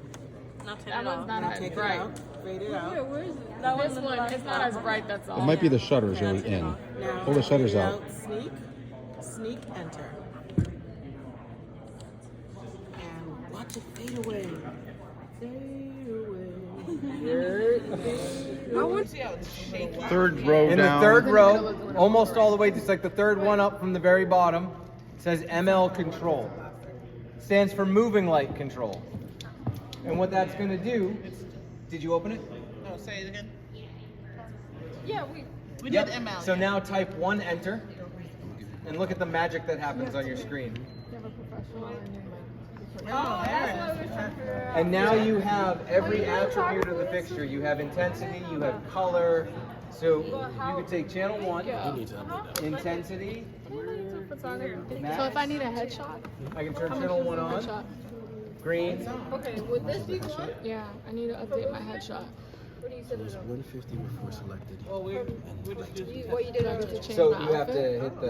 Not 10 That at all. one's not as Take it bright. out. Fade it out. Where is it? This one, it's not as bright, that's all. It might be the shutters are in. Now, Pull the shutters fade it out. Sneak. Sneak. Enter. And watch it fade away. Fade away. I want See how it's shaky. Third row In down. the third row, almost all the way, just like the third one up from the very bottom, it says ML Control. Stands for Moving Light Control. And what that's going to do, did you open it? No, say it again. Yeah, we Yep. So now type 1, enter, and look at the magic that happens on your screen. Oh, there it is. And now you have every attribute of the fixture. You have intensity, you have color. So you could take channel 1, intensity. So if I need a headshot, I can turn channel 1 on, headshot. green. Okay, would this be one? Yeah, I need to update my headshot. What do you set it up? 150 before selected. What you did Do I over get to change So my you have to outfit? hit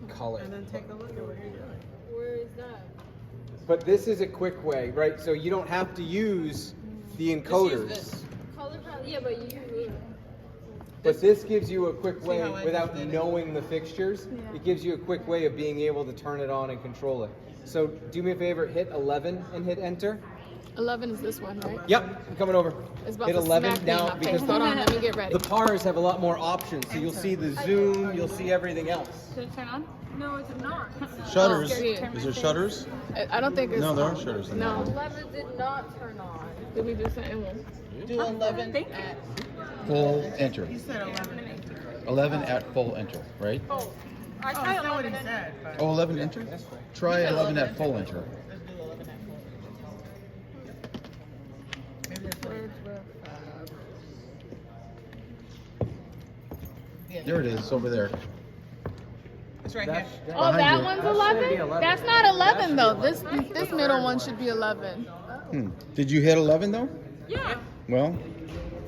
the color. And then take a look at what you're doing. Where is that? But this is a quick way, right? So you don't have to use the encoders. Color palette? Yeah, but you. But this gives you a quick way, how I without did it? knowing the fixtures, it gives you a quick way of being able to turn it on and control it. So do me a favor, hit 11 and hit enter. 11 is this one, right? Yep, I'm coming over. It's about Hit to 11 smack me in now my because face. Hold on, let me get ready. the PARs have a lot more options. So you'll see the zoom, you'll see everything else. Did it turn on? No, it's not. Shutters. Oh, yeah. Is there shutters? I don't think it's. No, there are shutters in No. there. 11 did not turn on. Did we do something? Do 11 at. Full enter. You said 11. 11 at full enter, right? Oh, I Oh, tried that's not what 11 he and said. But Oh, 11 enter? Try 11 at full enter. let's do 11 at full. Maybe that's what There it is, over there. it's right here. Oh, Behind that you. one's That should be 11? 11. That's not 11 though. This middle one should be 11. Did you hit 11 though? Yeah. Well,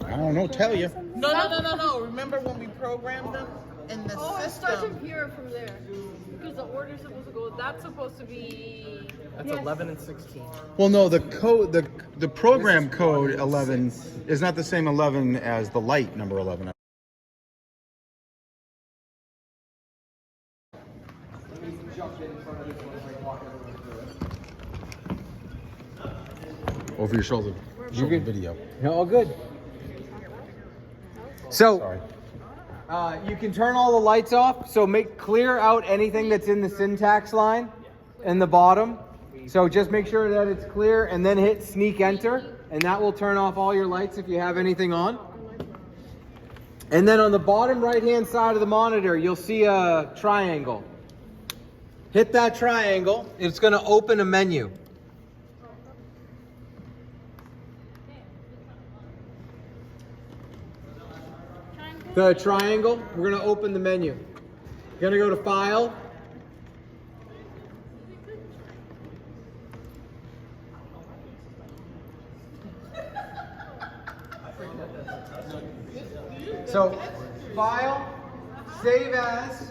I don't know, tell you. No. Remember when we programmed them in the Oh, it starts system? from here from there. Because the order's supposed to go. That's supposed to be. That's 11 and 16. Well, no, the code, the program code 11 is not the same 11 as the light number 11. Over your shoulder. Show the video. No, all good. So Sorry. you can turn all the lights off. So clear out anything that's in the syntax line in the bottom. So just make sure that it's clear and then hit sneak enter, and that will turn off all your lights if you have anything on. And then on the bottom right hand side of the monitor, you'll see a triangle. Hit that triangle. It's going to open a menu. The triangle, we're going to open the menu. You're going to go to File. So, File, Save As,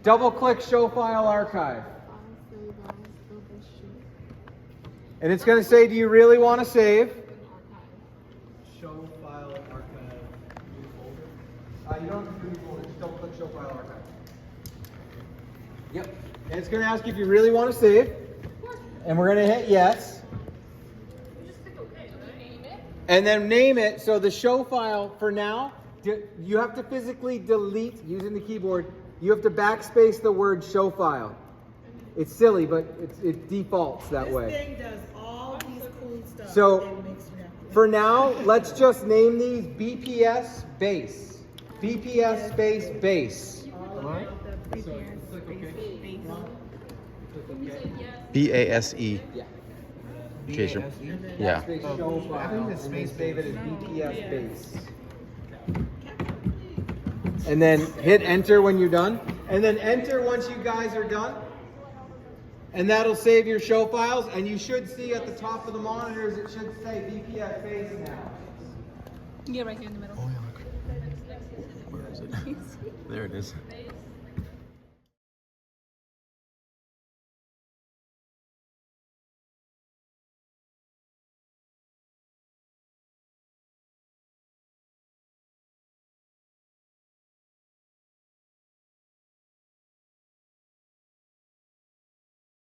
double click Show File Archive. And it's going to say, do you really want to save? Show file archive. You don't have to do folder, just double click Show File Archive. Yep. And it's going to ask you if you really want to save. And we're going to hit yes. And then name it. So the show file for now, you have to physically delete using the keyboard. You have to backspace the word show file. It's silly, but it defaults that way. This thing does all these cool stuff. So It makes you happy. for now, let's just name these BPS base. BPS space base. BASE. Yeah. In case you're, yeah. Space show file. And then save it as BPS base. And then hit enter when you're done. And then enter once you guys are done. And that'll save your show files. And you should see at the top of the monitors, it should say BPS base now. Yeah, right here in the middle. Where is it? There it is.